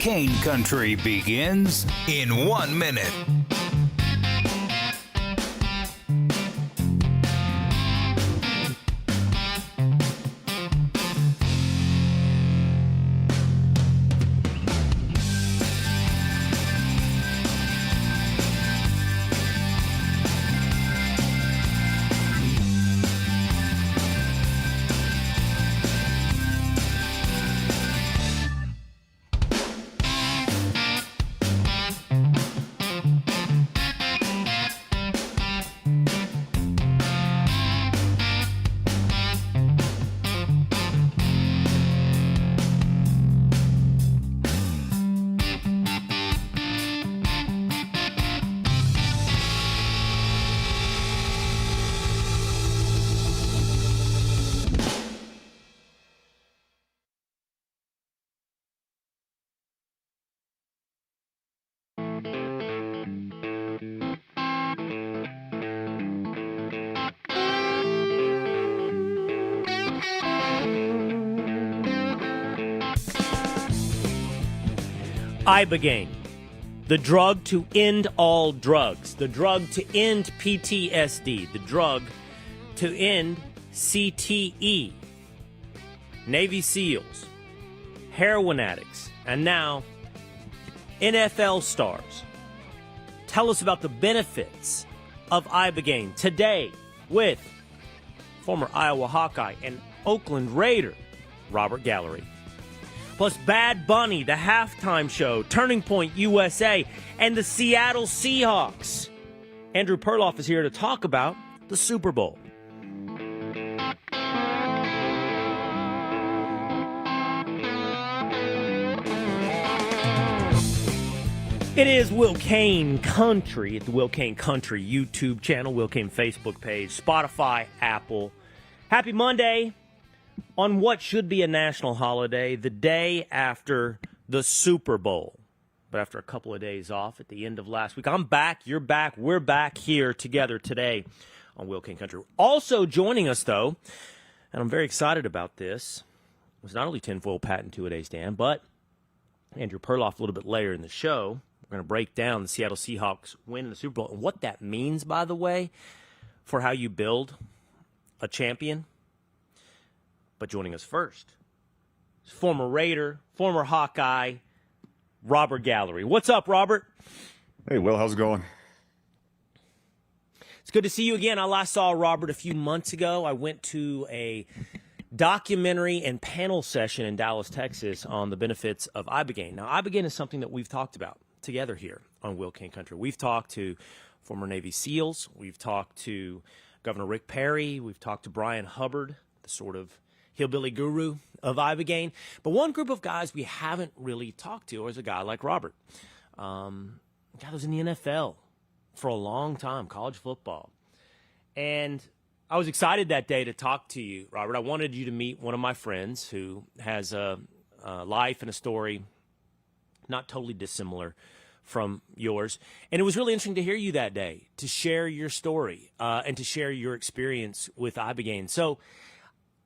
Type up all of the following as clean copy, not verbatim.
Cain Country begins in 1 minute. Ibogaine, the drug to end all drugs, the drug to end PTSD, the drug to end CTE, Navy SEALs, heroin addicts, and now NFL stars. Tell us about the benefits of Ibogaine today with former Iowa Hawkeye and Oakland Raider, Robert Gallery. Plus Bad Bunny, the halftime show, Turning Point USA, and the Seattle Seahawks. Andrew Perloff is here to talk about the Super Bowl. It is Will Cain Country at the Will Cain Country YouTube channel, Will Cain Facebook page, Spotify, Apple. Happy Monday on what should be a national holiday, the day after the Super Bowl. But after a couple of days off at the end of last week, I'm back, you're back, we're back here together today on Will Cain Country. Also joining us, though, and I'm very excited about this, was not only Tinfoil Pat and Two-A-Days Dan, but Andrew Perloff a little bit later in the show. We're going to break down the Seattle Seahawks win in the Super Bowl and what that means, by the way, for how you build a champion. But joining us first is former Raider, former Hawkeye, Robert Gallery. What's up, Robert? Hey, Will, how's it going? It's good to see you again. I last saw Robert a few months ago. I went to a documentary and panel session in Dallas, Texas on the benefits of Ibogaine. Now, Ibogaine is something that we've talked about together here on Will Cain Country. We've talked to former Navy SEALs. We've talked to Governor Rick Perry. We've talked to Brian Hubbard, the sort of hillbilly guru of Ibogaine. But one group of guys we haven't really talked to is a guy like Robert. A guy that was in the NFL for a long time, college football. And I was excited that day to talk to you, Robert. I wanted you to meet one of my friends who has a life and a story not totally dissimilar from yours. And it was really interesting to hear you that day, to share your story and to share your experience with Ibogaine. So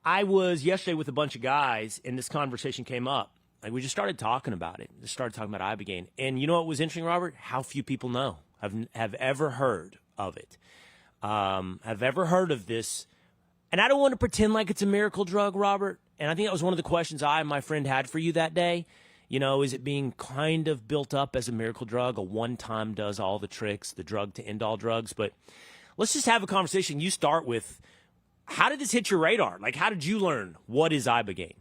I was yesterday with a bunch of guys, and this conversation came up. Like, we just started talking about it. Just started talking about Ibogaine. And you know what was interesting, Robert? How few people know, have ever heard of it, have ever heard of this. And I don't want to pretend like it's a miracle drug, Robert. And I think that was one of the questions I and my friend had for you that day. You know, is it being kind of built up as a miracle drug, a one-time does all the tricks, the drug to end all drugs? But let's just have a conversation. You start with, how did this hit your radar? Like, how did you learn what is Ibogaine?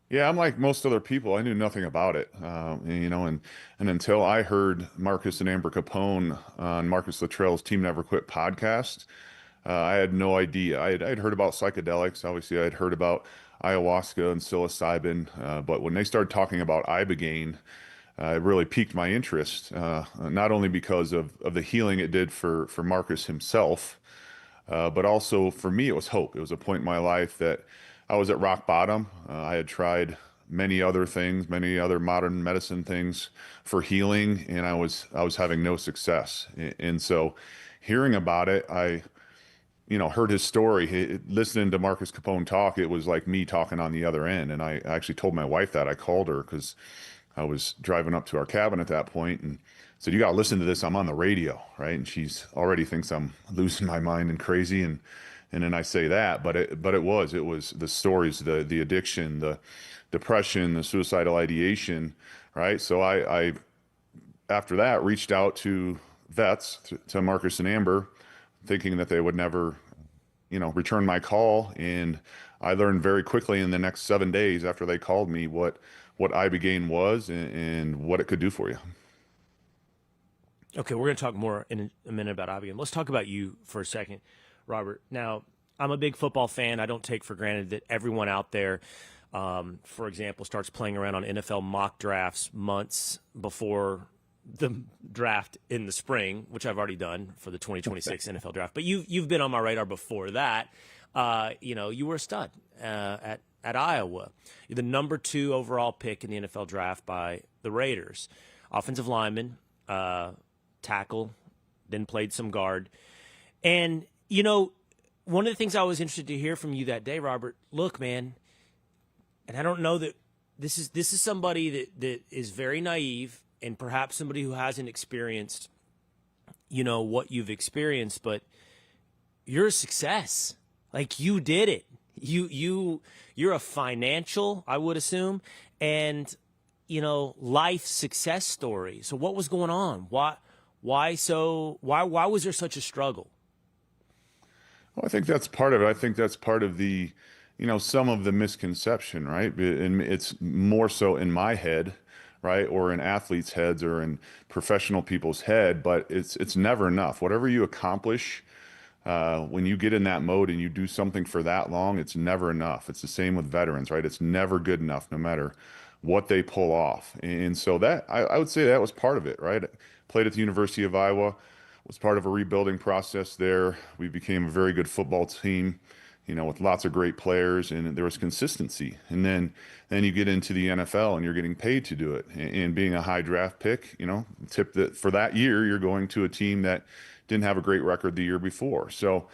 Yeah, I'm like most other people. I knew nothing about it, and until I heard Marcus and Amber Capone on Marcus Luttrell's Team Never Quit podcast, I had no idea. I'd heard about psychedelics. Obviously, I'd heard about ayahuasca and psilocybin, but when they started talking about Ibogaine, it really piqued my interest, not only because of the healing it did for Marcus himself, but also for me, it was hope. It was a point in my life that I was at rock bottom. I had tried many other things, many other modern medicine things for healing, and I was having no success. And so hearing about it, I heard his story. Listening to Marcus Capone talk, it was like me talking on the other end. And I actually told my wife that. I called her because I was driving up to our cabin at that point and said, "You got to listen to this. I'm on the radio," right? And she's already thinks I'm losing my mind and crazy. And then I say that, but it was the stories, the addiction, the depression, the suicidal ideation, right? So I after that reached out to vets, to Marcus and Amber, thinking that they would never, return my call. And I learned very quickly in the next 7 days after they called me what Ibogaine was and what it could do for you. Okay, we're going to talk more in a minute about Ibogaine. Let's talk about you for a second, Robert. Now, I'm a big football fan. I don't take for granted that everyone out there, for example, starts playing around on NFL mock drafts months before the draft in the spring, which I've already done for the 2026 NFL draft. But you've been on my radar before that. You were a stud at Iowa. You're the number 2 overall pick in the NFL draft by the Raiders. Offensive lineman, tackle, then played some guard. And, one of the things I was interested to hear from you that day, Robert, look, man, and I don't know that this is somebody that is very naive and perhaps somebody who hasn't experienced, what you've experienced, but you're a success. Like, you did it. You're a financial, I would assume, and, life success story. So what was going on? Why was there such a struggle? Well, I think that's part of it. I think that's part of the, some of the misconception, right? And it's more so in my head, right? Or in athletes' heads or in professional people's head, but it's never enough. Whatever you accomplish, when you get in that mode and you do something for that long, it's never enough. It's the same with veterans, right? It's never good enough, no matter what they pull off. And so that, I would say that was part of it, right? Played at the University of Iowa, was part of a rebuilding process there. We became a very good football team, with lots of great players, and there was consistency. And then you get into the NFL and you're getting paid to do it. And being a high draft pick, tip that for that year, you're going to a team that didn't have a great record the year before. So,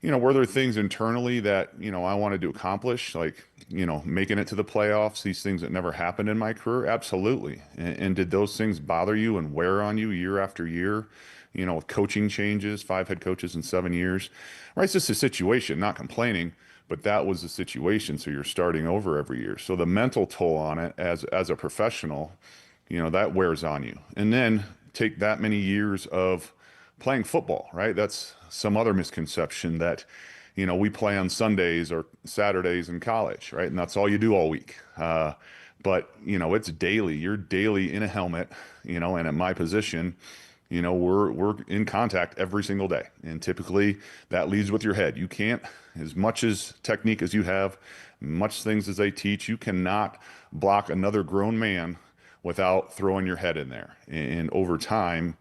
were there things internally that, I wanted to accomplish, like, making it to the playoffs, these things that never happened in my career? Absolutely. And did those things bother you and wear on you year after year? With coaching changes, 5 head coaches in 7 years, right? It's just a situation, not complaining, but that was the situation. So you're starting over every year. So the mental toll on it as a professional, that wears on you. And then take that many years of playing football, right? That's some other misconception that, we play on Sundays or Saturdays in college, right? And that's all you do all week. But, it's daily. You're daily in a helmet, and at my position, we're in contact every single day. And typically that leads with your head. You can't, as much as technique as you have, much things as they teach, you cannot block another grown man without throwing your head in there. And over time,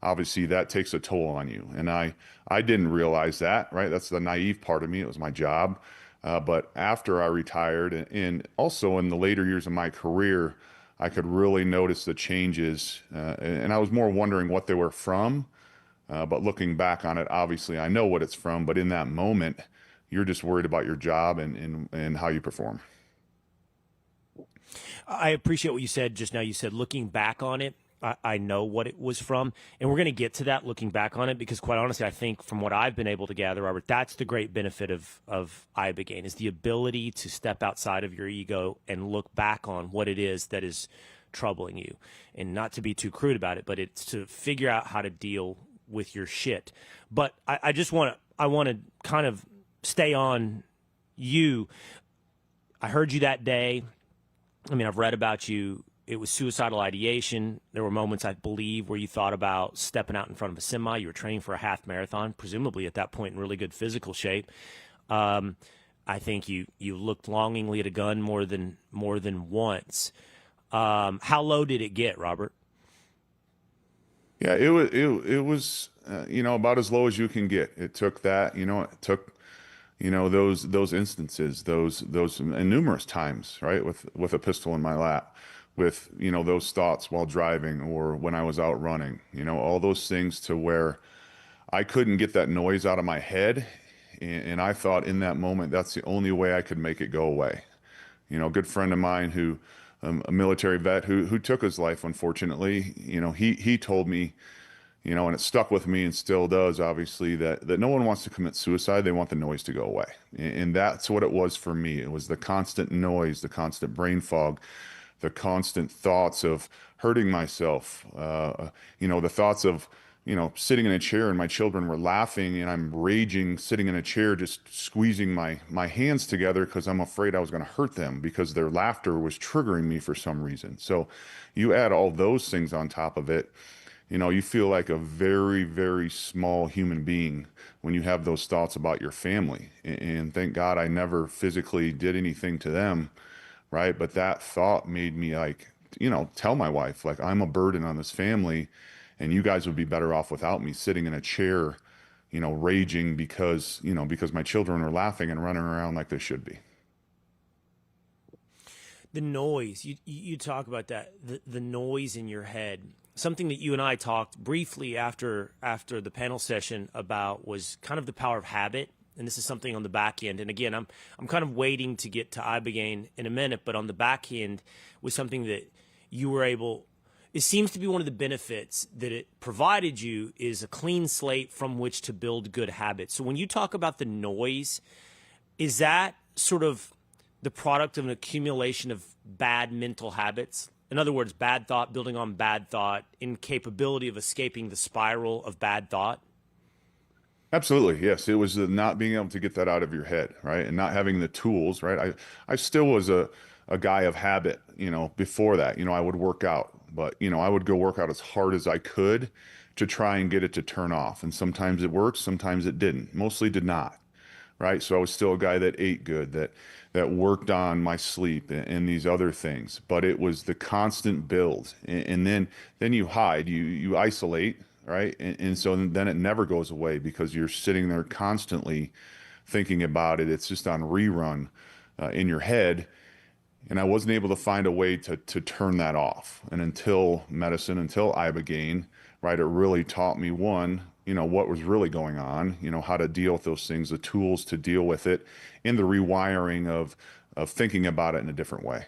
obviously that takes a toll on you. And I didn't realize that, right? That's the naive part of me. It was my job. But after I retired and also in the later years of my career, I could really notice the changes, and I was more wondering what they were from. But looking back on it, obviously I know what it's from. But in that moment, you're just worried about your job and how you perform. I appreciate what you said just now. You said looking back on it, I know what it was from. And we're going to get to that looking back on it because, quite honestly, I think from what I've been able to gather, Robert, that's the great benefit of Ibogaine, is the ability to step outside of your ego and look back on what it is that is troubling you. And not to be too crude about it, but it's to figure out how to deal with your shit. But I want to kind of stay on you. I heard you that day. I mean, I've read about you. It was suicidal ideation. There were moments, I believe, where you thought about stepping out in front of a semi. You were training for a half marathon, presumably at that point in really good physical shape. I think you looked longingly at a gun more than once. How low did it get, Robert? Yeah, it was about as low as you can get. It took that, it took those instances, those and numerous times, right, with a pistol in my lap, with those thoughts while driving or when I was out running, all those things to where I couldn't get that noise out of my head, and I thought in that moment that's the only way I could make it go away. A good friend of mine who a military vet who took his life, unfortunately. He told me, and it stuck with me and still does, obviously, that no one wants to commit suicide. They want the noise to go away. And that's what it was for me. It was the constant noise, the constant brain fog, the constant thoughts of hurting myself, the thoughts of, sitting in a chair and my children were laughing and I'm raging, sitting in a chair, just squeezing my hands together because I'm afraid I was going to hurt them because their laughter was triggering me for some reason. So you add all those things on top of it, you feel like a very, very small human being when you have those thoughts about your family. And thank God I never physically did anything to them, right? But that thought made me like, tell my wife, like, I'm a burden on this family and you guys would be better off without me sitting in a chair, raging because my children are laughing and running around like they should be. The noise, you talk about that, the noise in your head. Something that you and I talked briefly after the panel session about was kind of the power of habit. And this is something on the back end. And again, I'm kind of waiting to get to Ibogaine in a minute, but on the back end was something that you were able, it seems to be one of the benefits that it provided you is a clean slate from which to build good habits. So when you talk about the noise, is that sort of the product of an accumulation of bad mental habits? In other words, bad thought building on bad thought, incapability of escaping the spiral of bad thought? Absolutely, yes. It was the not being able to get that out of your head, right? And not having the tools, right? I still was a guy of habit, before that. I would work out, but, I would go work out as hard as I could to try and get it to turn off. And sometimes it worked, sometimes it didn't. Mostly did not, right? So I was still a guy that ate good, that worked on my sleep and these other things. But it was the constant build. And then you hide, you isolate, right? And so then it never goes away because you're sitting there constantly thinking about it. It's just on rerun in your head. And I wasn't able to find a way to turn that off. And until medicine, until Ibogaine, right, it really taught me, one, what was really going on, how to deal with those things, the tools to deal with it, and the rewiring of thinking about it in a different way.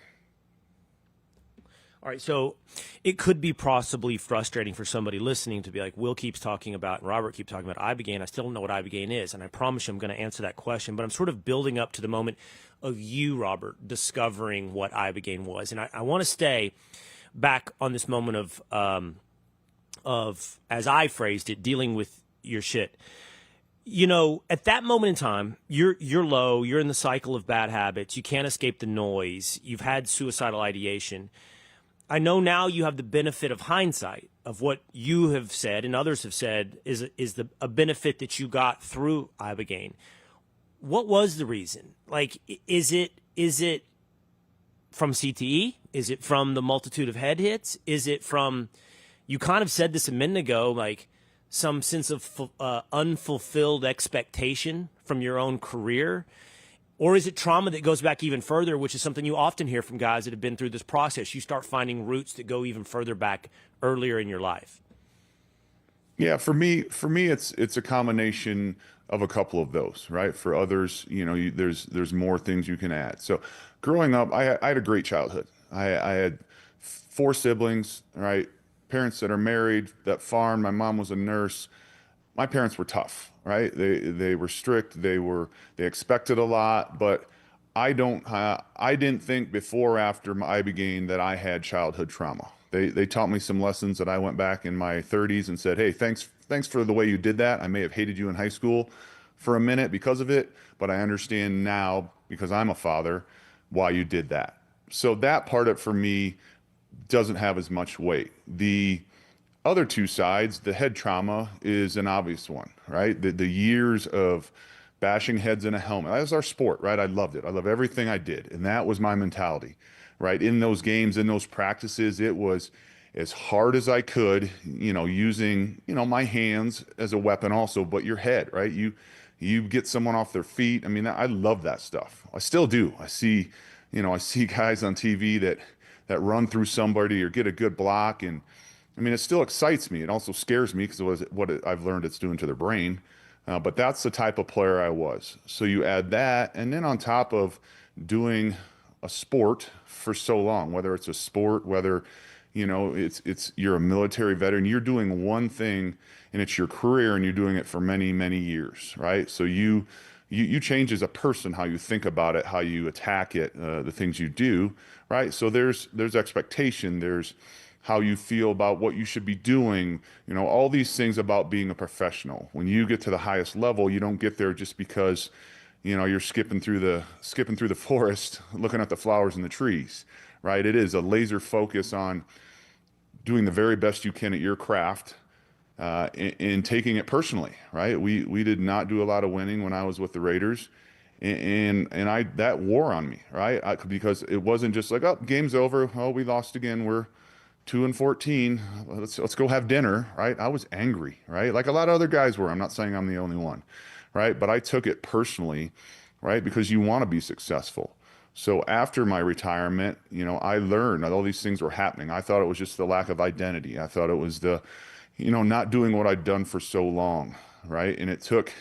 All right, so it could be possibly frustrating for somebody listening to be like, Will keeps talking about, and Robert keeps talking about Ibogaine. I still don't know what Ibogaine is, and I promise you I'm going to answer that question, but I'm sort of building up to the moment of you, Robert, discovering what Ibogaine was. And I want to stay back on this moment of, as I phrased it, dealing with your shit. At that moment in time, you're low, you're in the cycle of bad habits, you can't escape the noise, you've had suicidal ideation. I know now you have the benefit of hindsight of what you have said and others have said is a benefit that you got through Ibogaine. What was the reason? Like, is it from CTE? Is it from the multitude of head hits? Is it from, you kind of said this a minute ago, like some sense of unfulfilled expectation from your own career? Or is it trauma that goes back even further, which is something you often hear from guys that have been through this process? You start finding roots that go even further back earlier in your life. Yeah, for me, it's a combination of a couple of those, right? For others, there's more things you can add. So, growing up, I had a great childhood. I had 4 siblings, right? Parents that are married, that farm. My mom was a nurse. My parents were tough, right? They were strict. They expected a lot, but I didn't think before or after my Ibogaine that I had childhood trauma. They taught me some lessons that I went back in my 30s and said, hey, thanks for the way you did that. I may have hated you in high school for a minute because of it, but I understand now, because I'm a father, why you did that. So that part of it for me doesn't have as much weight. The other two sides, the head trauma is an obvious one, right? The years of bashing heads in a helmet. That was our sport, right? I loved it. I love everything I did. And that was my mentality, right? In those games, in those practices, it was as hard as I could, using, my hands as a weapon also, but your head, right? You get someone off their feet. I mean, I love that stuff. I still do. I see guys on TV that run through somebody or get a good block. And I mean, it still excites me. It also scares me because I've learned it's doing to their brain. But that's the type of player I was. So you add that, and then on top of doing a sport for so long, whether it's a sport, whether, it's you're a military veteran, you're doing one thing and it's your career and you're doing it for many, many years, right? So you change as a person, how you think about it, how you attack it, the things you do, right? So there's expectation, there's how you feel about what you should be doing, all these things about being a professional. When you get to the highest level, you don't get there just because, you're skipping through the forest, looking at the flowers and the trees, right? It is a laser focus on doing the very best you can at your craft, and taking it personally, right? We did not do a lot of winning when I was with the Raiders, and I that wore on me, right? Because it wasn't just like, oh, game's over, oh, we lost again, we're 2-14, let's go have dinner, right? I was angry, right? Like a lot of other guys were. I'm not saying I'm the only one, right? But I took it personally, right? Because you want to be successful. So after my retirement, I learned that all these things were happening. I thought it was just the lack of identity. I thought it was the, not doing what I'd done for so long, right? And it took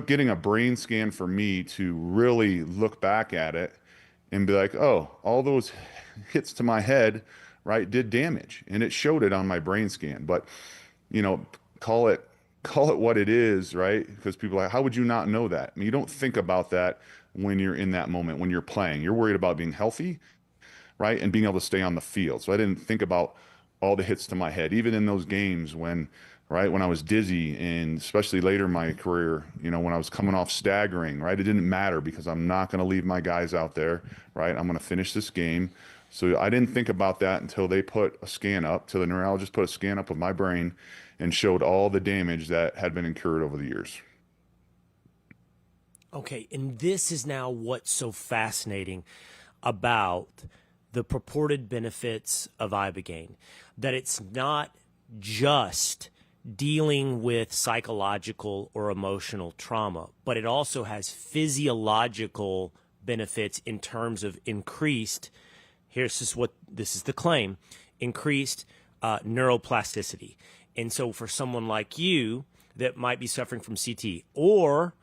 getting a brain scan for me to really look back at it and be like, oh, all those hits to my head, right, did damage, and it showed it on my brain scan. But, call it what it is, right? Because people are like, how would you not know that? I mean, you don't think about that when you're in that moment, when you're playing. You're worried about being healthy, right, and being able to stay on the field. So I didn't think about all the hits to my head, even in those games when, right, when I was dizzy, and especially later in my career, when I was coming off staggering, right, it didn't matter because I'm not going to leave my guys out there, right? I'm going to finish this game. So I didn't think about that until they put a scan up, till the neurologist put a scan up of my brain and showed all the damage that had been incurred over the years. Okay, and this is now what's so fascinating about the purported benefits of Ibogaine, that it's not just dealing with psychological or emotional trauma, but it also has physiological benefits in terms of increased, this is the claim, increased neuroplasticity. And so for someone like you that might be suffering from CT, or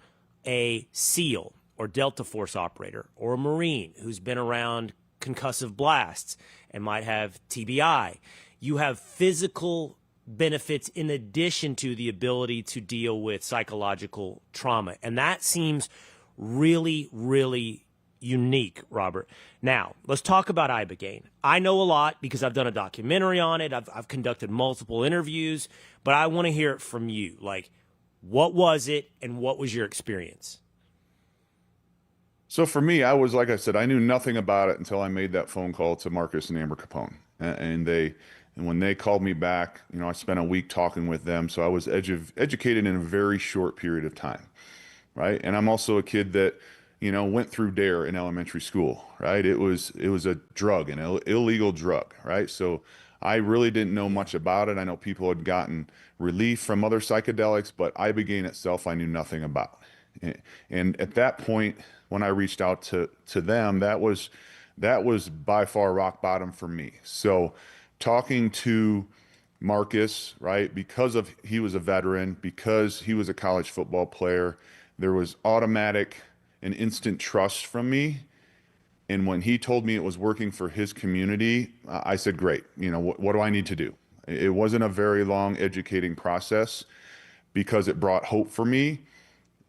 a SEAL or Delta Force operator, or a Marine who's been around concussive blasts and might have TBI, you have physical benefits in addition to the ability to deal with psychological trauma. And that seems really, really unique, Robert. Now, let's talk about Ibogaine. I know a lot because I've done a documentary on it. I've conducted multiple interviews, but I want to hear it from you. Like, what was it and what was your experience? So for me, I was, like I said, I knew nothing about it until I made that phone call to Marcus and Amber Capone. And when they called me back, I spent a week talking with them. So I was educated in a very short period of time, right? And I'm also a kid that, went through DARE in elementary school, right? It was a drug, an illegal drug, right? So I really didn't know much about it. I know people had gotten relief from other psychedelics, but Ibogaine itself, I knew nothing about. And at that point, when I reached out to them, that was by far rock bottom for me. So talking to Marcus, right, because he was a veteran, because he was a college football player, there was automatic and instant trust from me. And when he told me it was working for his community, I said, great, what do I need to do? It wasn't a very long educating process because it brought hope for me.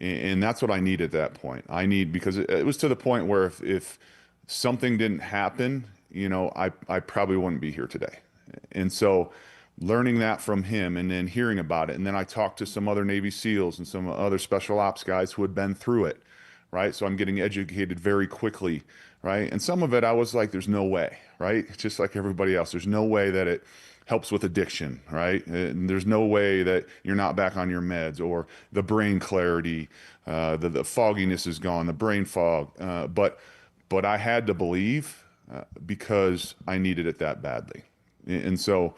And that's what I need at that point. Because it was to the point where if something didn't happen, I probably wouldn't be here today. And so learning that from him and then hearing about it. And then I talked to some other Navy SEALs and some other special ops guys who had been through it, right? So I'm getting educated very quickly, right? And some of it I was like, there's no way, right? Just like everybody else, there's no way that it helps with addiction, right? And there's no way that you're not back on your meds, or the brain clarity, the fogginess is gone, the brain fog. But I had to believe because I needed it that badly. And so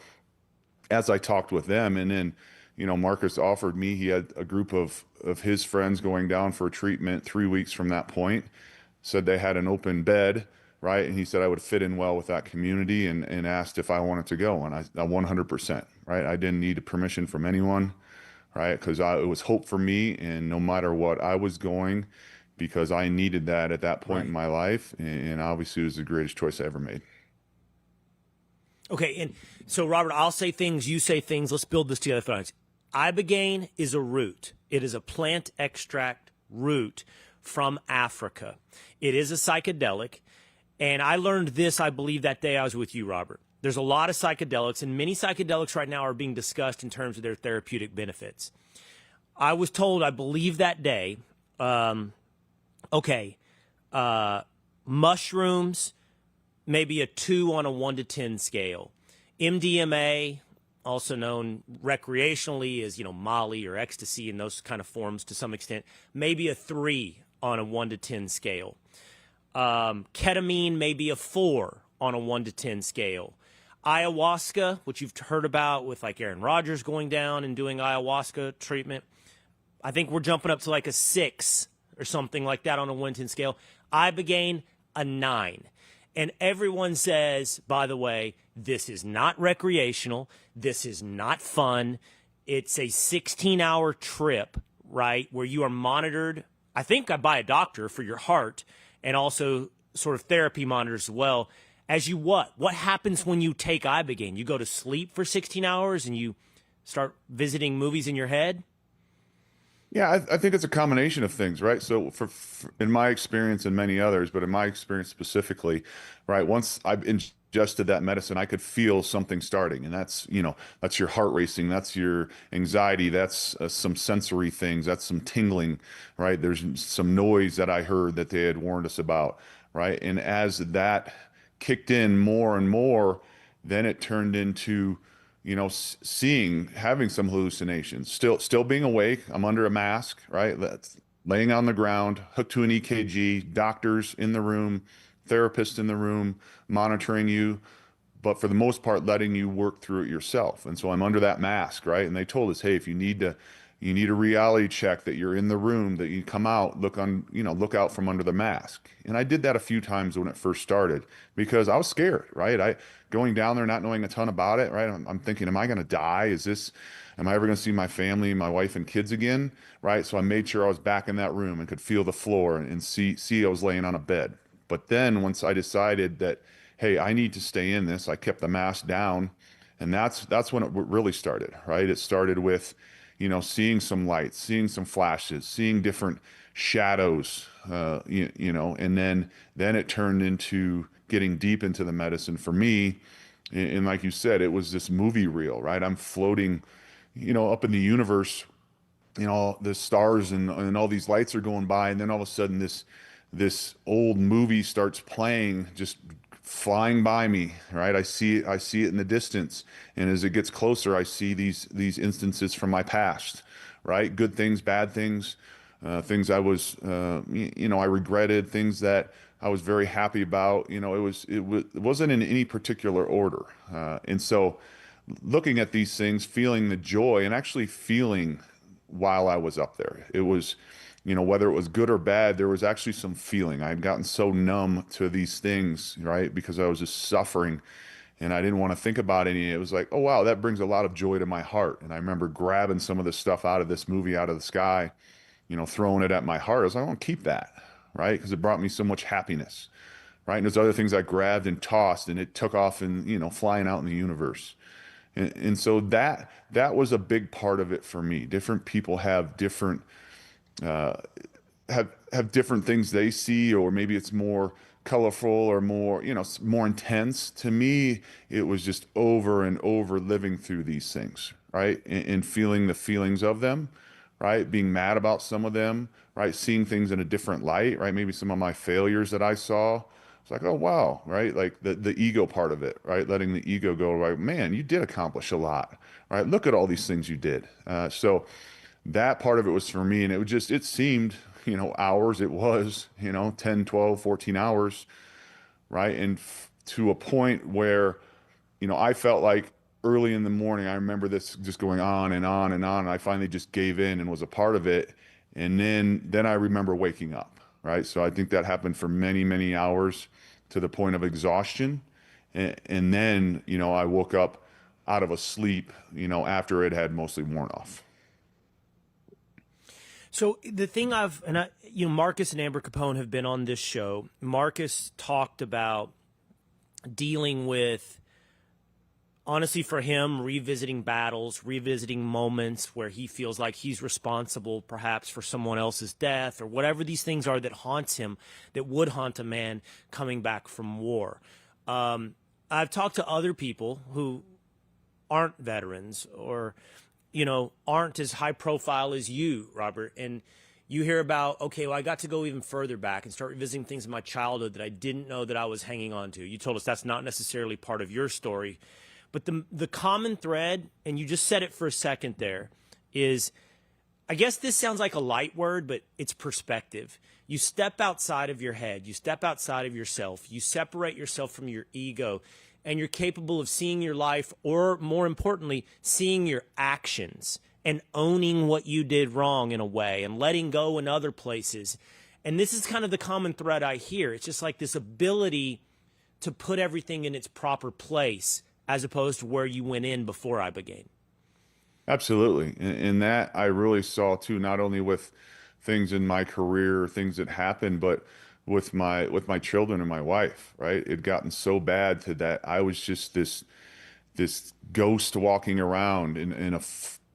as I talked with them, and then, Marcus offered me, he had a group of his friends going down for a treatment 3 weeks from that point, said they had an open bed, right? And he said I would fit in well with that community, and asked if I wanted to go. And I 100%, right? I didn't need permission from anyone, right? Because it was hope for me. And no matter what I was going, because I needed that at that point Right. in my life. And obviously it was the greatest choice I ever made. Okay, and so Robert, I'll say things, you say things. Let's build this together. For us. Ibogaine is a root. It is a plant extract root from Africa. It is a psychedelic, and I learned this, I believe, that day I was with you, Robert. There's a lot of psychedelics, and many psychedelics right now are being discussed in terms of their therapeutic benefits. I was told, I believe that day, mushrooms, maybe a 2 on a 1 to 10 scale. MDMA, also known recreationally as, Molly or ecstasy in those kind of forms to some extent, maybe a 3 on a 1 to 10 scale. Ketamine, maybe a 4 on a 1 to 10 scale. Ayahuasca, which you've heard about with like Aaron Rodgers going down and doing ayahuasca treatment, I think we're jumping up to like a 6 or something like that on a 1 to 10 scale. Ibogaine, a 9. And everyone says, by the way, this is not recreational. This is not fun. It's a 16-hour trip, right, where you are monitored, I think, by a doctor for your heart, and also sort of therapy monitors as well. As you what? What happens when you take Ibogaine? You go to sleep for 16 hours and you start visiting movies in your head? Yeah, I think it's a combination of things, right? So in my experience and many others, but in my experience specifically, right, once I've ingested that medicine, I could feel something starting, and that's your heart racing, that's your anxiety, that's some sensory things, that's some tingling, right? There's some noise that I heard that they had warned us about, right? And as that kicked in more and more, then it turned into having some hallucinations, still being awake. I'm under a mask, right? That's laying on the ground, hooked to an EKG, doctors in the room, therapists in the room, monitoring you, but for the most part, letting you work through it yourself. And so I'm under that mask, right? And they told us, hey, if you need a reality check that you're in the room, that you come out, look out from under the mask. And I did that a few times when it first started because I was scared, right? Going down there, not knowing a ton about it, right? I'm thinking, am I going to die? Am I ever going to see my family, my wife and kids again? Right. So I made sure I was back in that room and could feel the floor and see I was laying on a bed. But then once I decided that, hey, I need to stay in this, I kept the mask down. And that's when it really started, right? It started with, seeing some lights, seeing some flashes, seeing different shadows, and then it turned into getting deep into the medicine for me. And like you said, it was this movie reel, right? I'm floating, up in the universe, the stars and all these lights are going by, and then all of a sudden this old movie starts playing, just flying by me, right? I see it in the distance, and as it gets closer, I see these instances from my past, right? Good things, bad things, things I was, I regretted, things that I was very happy about. It wasn't in any particular order, and so looking at these things, feeling the joy, and actually feeling while I was up there, it was. Whether it was good or bad, there was actually some feeling. I had gotten so numb to these things, right? Because I was just suffering and I didn't want to think about any. It was like, oh, wow, that brings a lot of joy to my heart. And I remember grabbing some of the stuff out of this movie, out of the sky, throwing it at my heart. I was like, I want to keep that, right? Because it brought me so much happiness, right? And there's other things I grabbed and tossed and it took off and, flying out in the universe. And so that was a big part of it for me. Different people have different have different things they see, or maybe it's more colorful or more intense. To me, it was just over and over living through these things, right? And feeling the feelings of them, right? Being mad about some of them, right? Seeing things in a different light, right? Maybe some of my failures that I saw. It's like, oh wow, right? Like the ego part of it, right? Letting the ego go, right? Man, you did accomplish a lot, right? Look at all these things you did. So that part of it was for me, and it seemed, hours. It was, 10, 12, 14 hours, right? And to a point where, I felt like early in the morning, I remember this just going on and on and on, and I finally just gave in and was a part of it. And then I remember waking up, right? So I think that happened for many, many hours to the point of exhaustion. And then, I woke up out of a sleep, after it had mostly worn off. So the thing Marcus and Amber Capone have been on this show. Marcus talked about dealing with, honestly, for him, revisiting battles, revisiting moments where he feels like he's responsible perhaps for someone else's death or whatever these things are that haunts him, that would haunt a man coming back from war. I've talked to other people who aren't veterans or, aren't as high profile as you, Robert. And you hear about, okay, well, I got to go even further back and start revisiting things in my childhood that I didn't know that I was hanging on to. You told us that's not necessarily part of your story. But the common thread, and you just said it for a second there, is, I guess this sounds like a light word, but it's perspective. You step outside of your head. You step outside of yourself. You separate yourself from your ego. And you're capable of seeing your life, or more importantly, seeing your actions and owning what you did wrong in a way and letting go in other places. And this is kind of the common thread I hear. It's just like this ability to put everything in its proper place as opposed to where you went in before Ibogaine. Absolutely. And that I really saw too, not only with things in my career, things that happened, but with my children and my wife, right? It had gotten so bad to that I was just this ghost walking around in a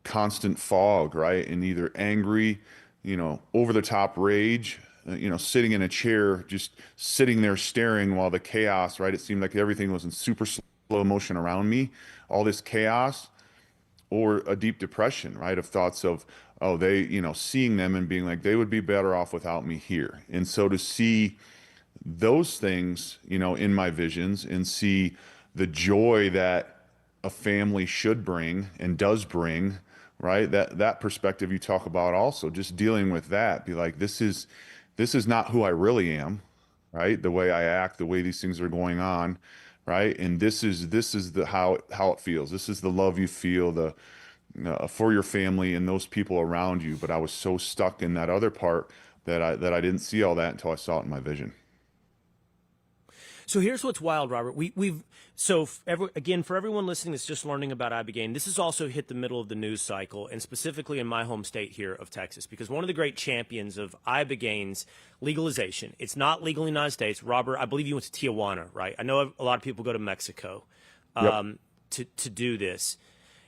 constant fog, right? And either angry, over the top rage, sitting in a chair, just sitting there staring while the chaos, right? It seemed like everything was in super slow motion around me, all this chaos, or a deep depression, right? Of thoughts of, oh, seeing them and being like, they would be better off without me here. And so to see those things, in my visions and see the joy that a family should bring and does bring, right? That perspective you talk about also, just dealing with that, be like, this is not who I really am, right? The way I act, the way these things are going on, right? And this is the how it feels. This is the love you feel, for your family and those people around you. But I was so stuck in that other part that I didn't see all that until I saw it in my vision. So here's what's wild, Robert. For everyone listening that's just learning about Ibogaine, this has also hit the middle of the news cycle, and specifically in my home state here of Texas, because one of the great champions of Ibogaine's legalization, it's not legal in the United States. Robert, I believe you went to Tijuana, right? I know a lot of people go to Mexico to do this.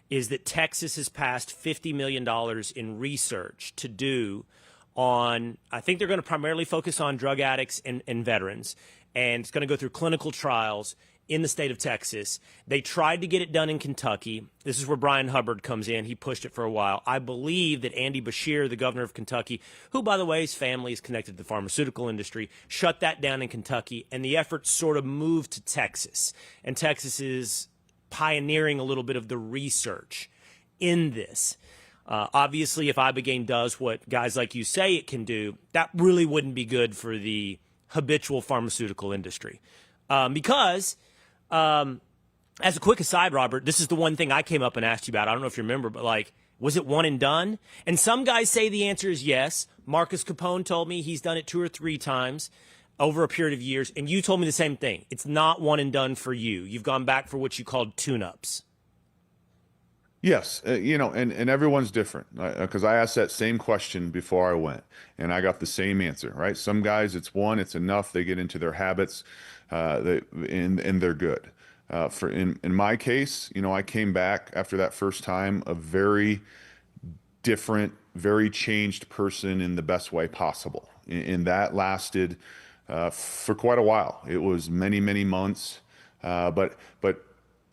Is that Texas has passed $50 million in research to do on, I think they're going to primarily focus on drug addicts and veterans, and it's going to go through clinical trials in the state of Texas. They tried to get it done in Kentucky. This is where Brian Hubbard comes in. He pushed it for a while. I believe that Andy Beshear, the governor of Kentucky, who, by the way, his family is connected to the pharmaceutical industry, shut that down in Kentucky, and the effort sort of moved to Texas. And Texas is pioneering a little bit of the research in this. Obviously, if Ibogaine does what guys like you say it can do, that really wouldn't be good for the habitual pharmaceutical industry. Because, as a quick aside, Robert, this is the one thing I came up and asked you about. I don't know if you remember, but was it one and done? And some guys say the answer is yes. Marcus Capone told me he's done it 2 or 3 times over a period of years, and you told me the same thing. It's not one and done for you. You've gone back for what you called tune-ups. Yes, and everyone's different, because I asked that same question before I went, and I got the same answer, right? Some guys, it's enough. They get into their habits, and they're good. In my case, I came back after that first time a very different, very changed person in the best way possible, and that lasted for quite a while. It was many, many months, but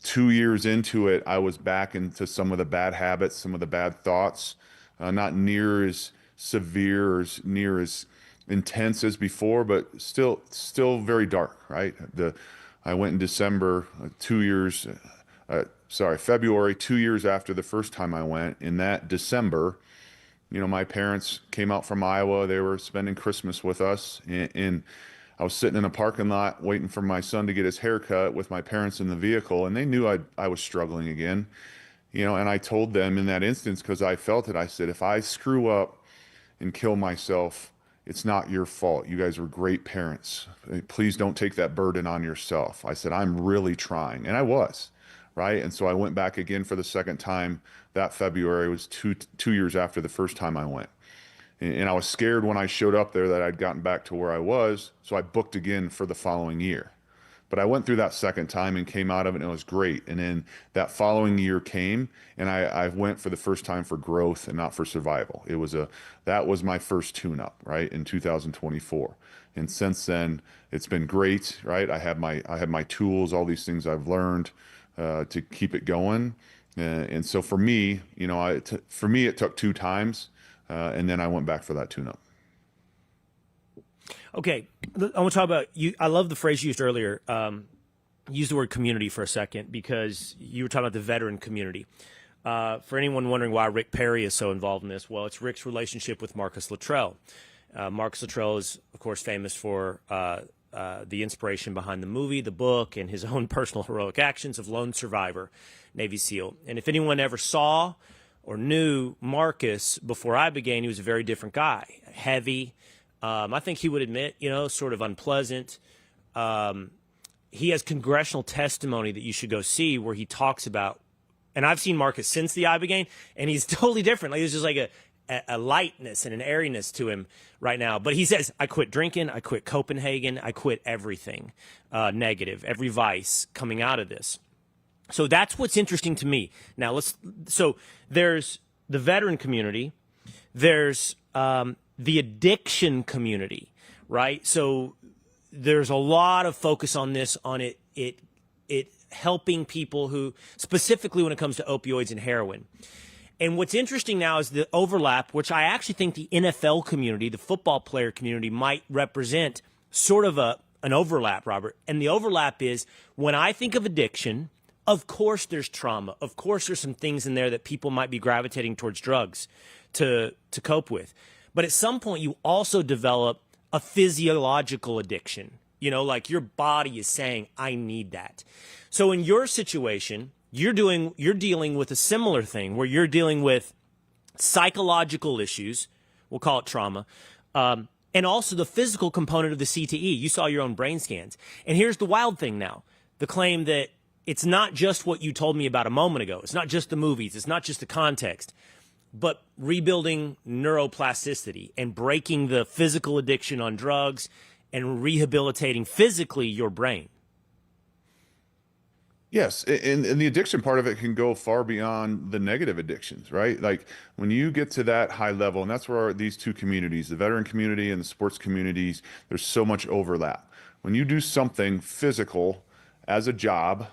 2 years into it, I was back into some of the bad habits, some of the bad thoughts, not near as severe or near as intense as before, but still very dark, right? I went in December, February, 2 years after the first time I went. In that December, my parents came out from Iowa. They were spending Christmas with us, and I was sitting in a parking lot waiting for my son to get his hair cut with my parents in the vehicle, and they knew I was struggling again. And I told them in that instance, because I felt it, I said, if I screw up and kill myself, it's not your fault. You guys were great parents. Please don't take that burden on yourself. I said, I'm really trying. And I was, right? And so I went back again for the second time. That February was two years after the first time I went. And I was scared when I showed up there that I'd gotten back to where I was. So I booked again for the following year. But I went through that second time and came out of it and it was great. And then that following year came and I went for the first time for growth and not for survival. That was my first tune-up, right, in 2024. And since then, it's been great, right? I have my tools, all these things I've learned to keep it going. And so for me, for me, it took 2 times, and then I went back for that tune-up. Okay, I want to talk about you. I love the phrase you used earlier. Use the word community for a second because you were talking about the veteran community. For anyone wondering why Rick Perry is so involved in this, well, it's Rick's relationship with Marcus Luttrell. Marcus Luttrell is, of course, famous for the inspiration behind the movie, the book, and his own personal heroic actions of lone survivor, Navy SEAL. And if anyone ever saw or knew Marcus before Ibogaine, he was a very different guy, heavy. I think he would admit, sort of unpleasant. He has congressional testimony that you should go see where he talks about, and I've seen Marcus since the Ibogaine, and he's totally different. Like, there's just like a lightness and an airiness to him right now. But he says, I quit drinking, I quit Copenhagen, I quit everything negative, every vice coming out of this. So that's what's interesting to me. Now, so there's the veteran community, there's the addiction community, right? So there's a lot of focus on this, on it helping people who, specifically when it comes to opioids and heroin. And what's interesting now is the overlap, which I actually think the NFL community, the football player community, might represent sort of an overlap, Robert. And the overlap is when I think of addiction, of course there's trauma. Of course there's some things in there that people might be gravitating towards drugs to cope with. But at some point, you also develop a physiological addiction. Like your body is saying, I need that. So in your situation, you're dealing with a similar thing where you're dealing with psychological issues, we'll call it trauma, and also the physical component of the CTE. You saw your own brain scans. And here's the wild thing now, the claim that it's not just what you told me about a moment ago. It's not just the movies. It's not just the context. But rebuilding neuroplasticity and breaking the physical addiction on drugs and rehabilitating physically your brain. Yes, and the addiction part of it can go far beyond the negative addictions, right? Like when you get to that high level, and that's where these two communities, the veteran community and the sports communities, there's so much overlap. When you do something physical as a job,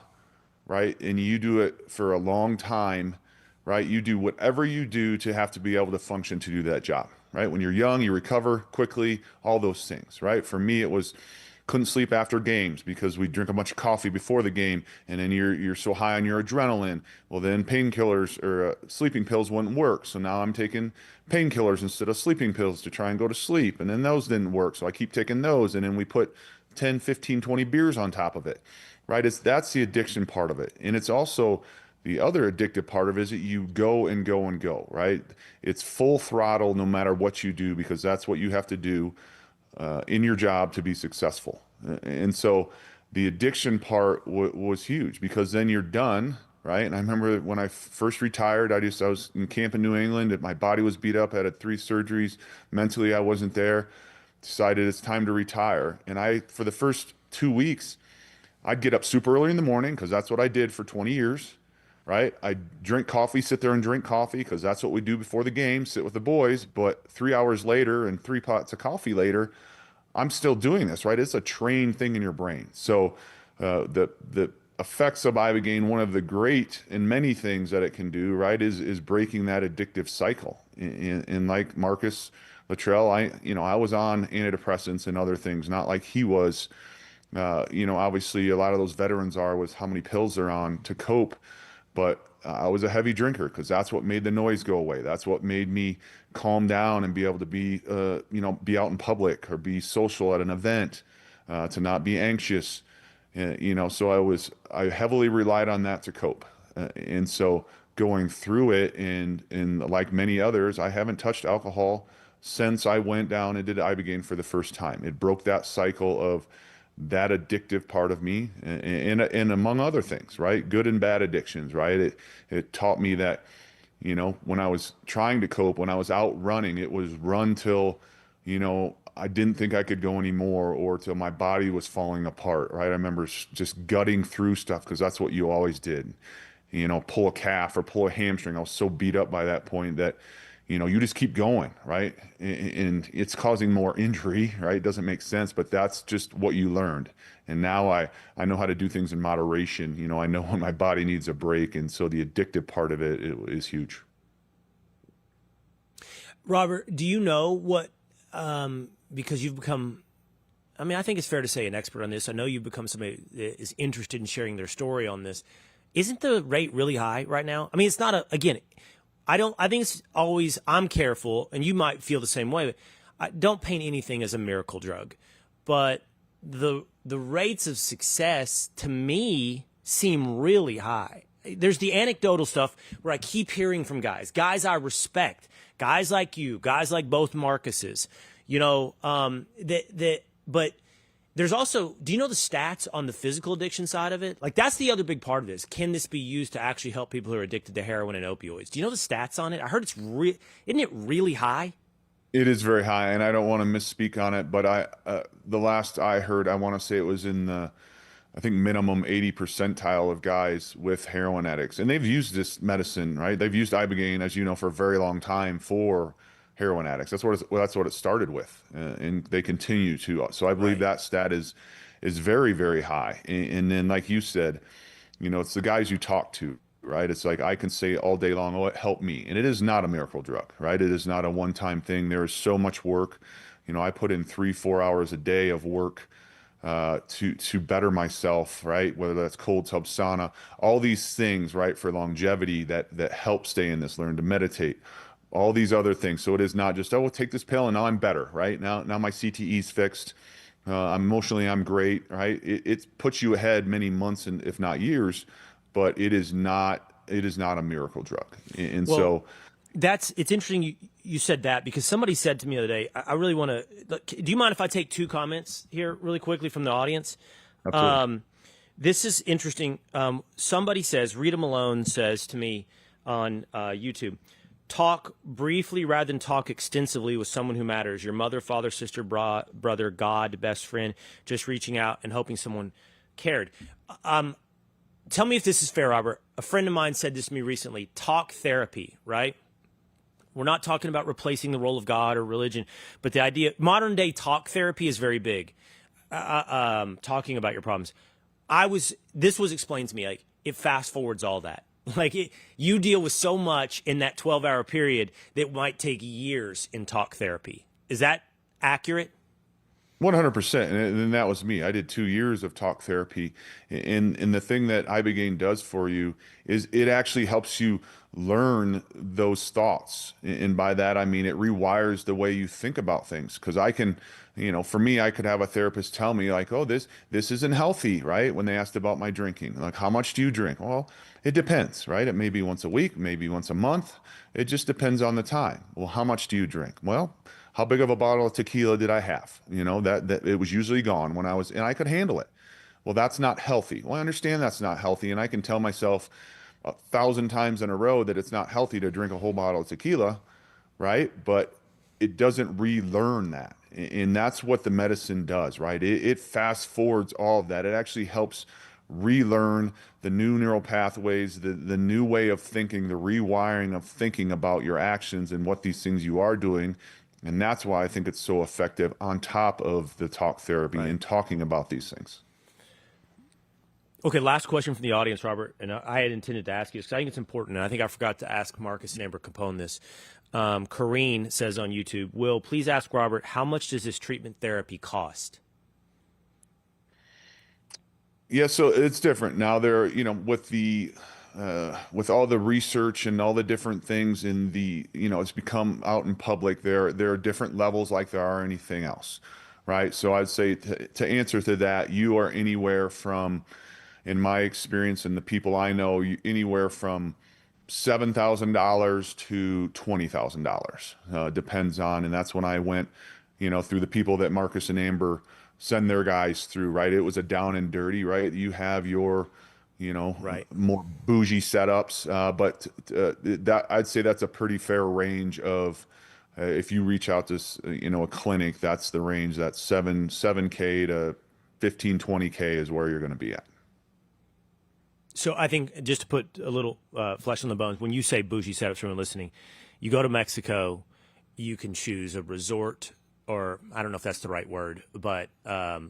right, and you do it for a long time, right? You do whatever you do to have to be able to function to do that job, right? When you're young, you recover quickly, all those things, right? For me, it was couldn't sleep after games because we drink a bunch of coffee before the game, and then you're so high on your adrenaline. Well, then painkillers or sleeping pills wouldn't work, so now I'm taking painkillers instead of sleeping pills to try and go to sleep, and then those didn't work, so I keep taking those, and then we put 10, 15, 20 beers on top of it, right? That's the addiction part of it, and it's also the other addictive part of it is that you go and go and go, right? It's full throttle no matter what you do because that's what you have to do in your job to be successful. And so the addiction part was huge because then you're done, right? And I remember when I first retired, I was in camp in New England, and my body was beat up, I had 3 surgeries. Mentally, I wasn't there. Decided it's time to retire. And for the first 2 weeks, I'd get up super early in the morning because that's what I did for 20 years. Right? I drink coffee, sit there and drink coffee because that's what we do before the game, sit with the boys. But 3 hours later and 3 pots of coffee later, I'm still doing this, right? It's a trained thing in your brain. So the effects of Ibogaine, one of the great and many things that it can do, right, is breaking that addictive cycle. And like Marcus Luttrell, I was on antidepressants and other things, not like he was. Obviously a lot of those veterans are with how many pills they're on to cope. But I was a heavy drinker because that's what made the noise go away. That's what made me calm down and be able to be out in public or be social at an event, to not be anxious. So I heavily relied on that to cope. And so going through it and like many others, I haven't touched alcohol since I went down and did Ibogaine for the first time. It broke that cycle of that addictive part of me and among other things, right? Good and bad addictions, right? It taught me that, when I was trying to cope, when I was out running, it was run till, I didn't think I could go anymore or till my body was falling apart, right? I remember just gutting through stuff because that's what you always did. Pull a calf or pull a hamstring. I was so beat up by that point that, you just keep going, right? And it's causing more injury, right? It doesn't make sense, but that's just what you learned. And now I know how to do things in moderation. I know when my body needs a break. And so the addictive part of it is huge. Robert, do you know what, because you've become, I think it's fair to say an expert on this. I know you've become somebody that is interested in sharing their story on this. Isn't the rate really high right now? It's not again, I think it's always, I'm careful, and you might feel the same way, but I don't paint anything as a miracle drug. But the rates of success to me seem really high. There's the anecdotal stuff where I keep hearing from guys I respect, guys like you, guys like both Marcuses, but there's also, do you know the stats on the physical addiction side of it? Like, that's the other big part of this. Can this be used to actually help people who are addicted to heroin and opioids? Do you know the stats on it? I heard isn't it really high? It is very high, and I don't want to misspeak on it, but the last I heard, I want to say it was in the, I think minimum 80 percentile of guys with heroin addicts. And they've used this medicine, right? They've used Ibogaine, as you know, for a very long time for heroin addicts. That's what it started with, and they continue to. So I believe that stat is very, very high. And then, like you said, it's the guys you talk to, right? It's like I can say all day long, "Oh, it helped me," and it is not a miracle drug, right? It is not a one-time thing. There is so much work. I put in 3-4 hours a day of work to better myself, right? Whether that's cold tub, sauna, all these things, right, for longevity that help stay in this. Learn to meditate. All these other things. So it is not just, oh, well, take this pill and now I'm better, right? Now my CTE's fixed. Emotionally, I'm great, right? It puts you ahead many months and if not years, but it is not a miracle drug. And so it's interesting you said that, because somebody said to me the other day, I really want to, do you mind if I take 2 comments here really quickly from the audience? Absolutely. This is interesting. Somebody says, Rita Malone says to me on YouTube, talk briefly rather than talk extensively with someone who matters. Your mother, father, sister, brother, God, best friend, just reaching out and hoping someone cared. Tell me if this is fair, Robert. A friend of mine said this to me recently. Talk therapy, right? We're not talking about replacing the role of God or religion, but the idea, modern day talk therapy is very big. Talking about your problems. This was explained to me, like, it fast forwards all that. Like, you deal with so much in that 12-hour period that might take years in talk therapy. Is that accurate? 100%. And that was me. I did 2 years of talk therapy. And the thing that Ibogaine does for you is it actually helps you learn those thoughts. And by that, I mean, it rewires the way you think about things. Because I can, for me, I could have a therapist tell me like, oh, this isn't healthy, right? When they asked about my drinking, like, how much do you drink? Well, it depends, right? It may be once a week, maybe once a month. It just depends on the time. Well, how much do you drink? Well, how big of a bottle of tequila did I have? That it was usually gone when and I could handle it. Well, that's not healthy. Well, I understand that's not healthy. And I can tell myself 1,000 times in a row that it's not healthy to drink a whole bottle of tequila, right? But it doesn't relearn that. And that's what the medicine does, right? It fast forwards all of that. It actually helps relearn the new neural pathways, the new way of thinking, the rewiring of thinking about your actions and what these things you are doing. And that's why I think it's so effective on top of the talk therapy and talking about these things. Okay, last question from the audience, Robert. And I had intended to ask you this because I think it's important. And I think I forgot to ask Marcus and Amber Capone this. Corrine says on YouTube, Will, please ask Robert, how much does this treatment therapy cost? Yeah, so it's different now. There, with all the research and all the different things in the, it's become out in public. There are different levels like there are anything else, right? So I'd say to answer to that, you are anywhere from, in my experience and the people I know, anywhere from $7,000 to $20,000. Depends on, and that's when I went, through the people that Marcus and Amber send their guys through, right? It was a down and dirty, right? You have your Right. more bougie setups. But that I'd say that's a pretty fair range of, if you reach out to, a clinic, that's the range. That's 7K to 15-20K is where you're going to be at. So I think, just to put a little flesh on the bones, when you say bougie setups from listening, you go to Mexico, you can choose a resort, or I don't know if that's the right word, but a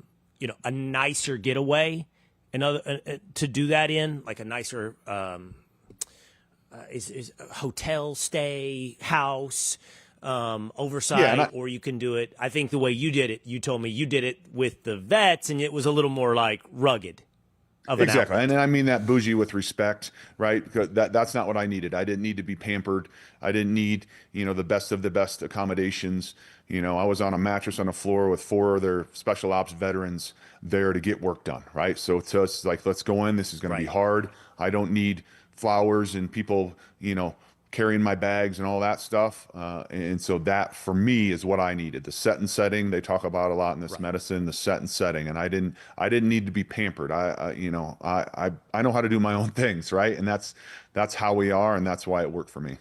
nicer getaway, to do that in, like a nicer is a hotel stay, house, oversight, Yeah, or you can do it. I think the way you did it, you told me you did it with the vets, and it was a little more like rugged. Exactly. And I mean that bougie with respect, right? Because that's not what I needed. I didn't need to be pampered. I didn't need, the best of the best accommodations. I was on a mattress on the floor with 4 other special ops veterans there to get work done, right? So to us, like, let's go in. This is going to be hard. I don't need flowers and people, carrying my bags and all that stuff. And so that for me is what I needed. The set and setting they talk about a lot in this medicine, the set and setting. And I didn't need to be pampered. I know how to do my own things. Right. And that's how we are. And that's why it worked for me.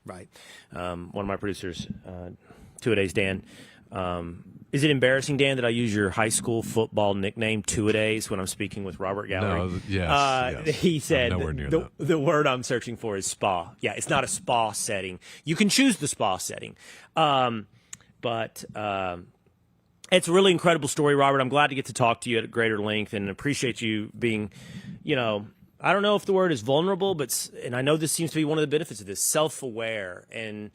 Right. One of my producers, Two-A-Days Dan, is it embarrassing, Dan, that I use your high school football nickname, Two-A-Days, when I'm speaking with Robert Gallery? No, yes. He said the word I'm searching for is spa. Yeah, it's not a spa setting. You can choose the spa setting. But it's a really incredible story, Robert. I'm glad to get to talk to you at greater length, and appreciate you being, I don't know if the word is vulnerable, and I know this seems to be one of the benefits of this, self-aware, and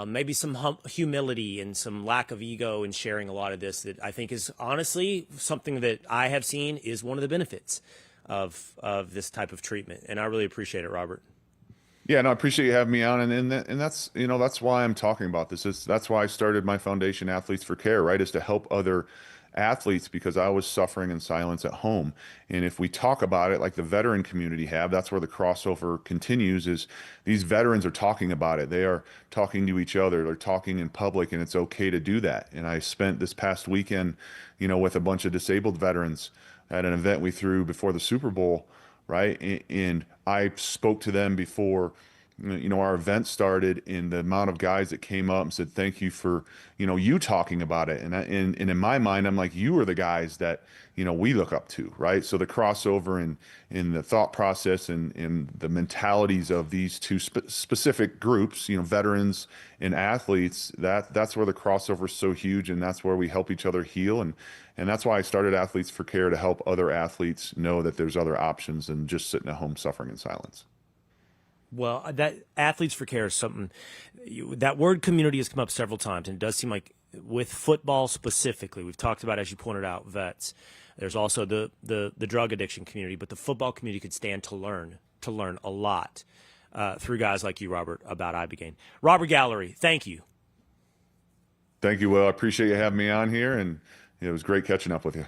maybe some humility and some lack of ego in sharing a lot of this, that I think is honestly something that I have seen is one of the benefits of this type of treatment. And I really appreciate it, Robert. Yeah, no, I appreciate you having me on. And that's, that's why I'm talking about this. That's why I started my foundation, Athletes for Care, right? Is to help other athletes, because I was suffering in silence at home. And if we talk about it like the veteran community have, that's where the crossover continues, is these veterans are talking about it. They are talking to each other. They're talking in public, and it's okay to do that. And I spent this past weekend, with a bunch of disabled veterans at an event we threw before the Super Bowl, right? And I spoke to them before our event started, and the amount of guys that came up and said, thank you for, you talking about it. And in my mind, I'm like, you are the guys that, we look up to, right? So the crossover in the thought process and the mentalities of these two specific groups, veterans and athletes, that's where the crossover is so huge. And that's where we help each other heal. And that's why I started Athletes for Care, to help other athletes know that there's other options than just sitting at home suffering in silence. Well, that Athletes for Care is something, that word community has come up several times, and it does seem like with football specifically, we've talked about, as you pointed out, vets. There's also the drug addiction community, but the football community could stand to learn a lot through guys like you, Robert, about Ibogaine. Robert Gallery, thank you. Thank you, Will. I appreciate you having me on here, and it was great catching up with you.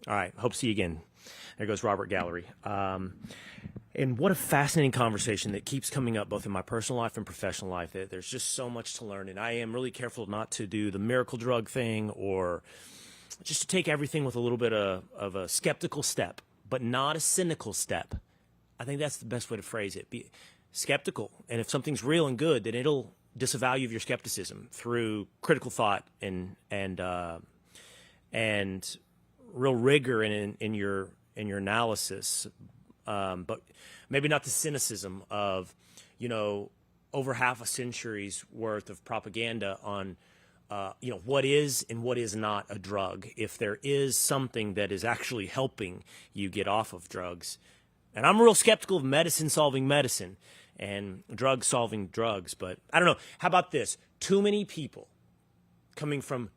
All right. Hope to see you again. There goes Robert Gallery. And what a fascinating conversation that keeps coming up both in my personal life and professional life. There's just so much to learn, and I am really careful not to do the miracle drug thing, or just to take everything with a little bit of a skeptical step, but not a cynical step. I think that's the best way to phrase it. Be skeptical, and if something's real and good, then it'll disavow you of your skepticism through critical thought and real rigor in your analysis. But maybe not the cynicism of, over half a century's worth of propaganda on, what is and what is not a drug. If there is something that is actually helping you get off of drugs. And I'm real skeptical of medicine solving medicine and drugs solving drugs. But I don't know. How about this? Too many people coming from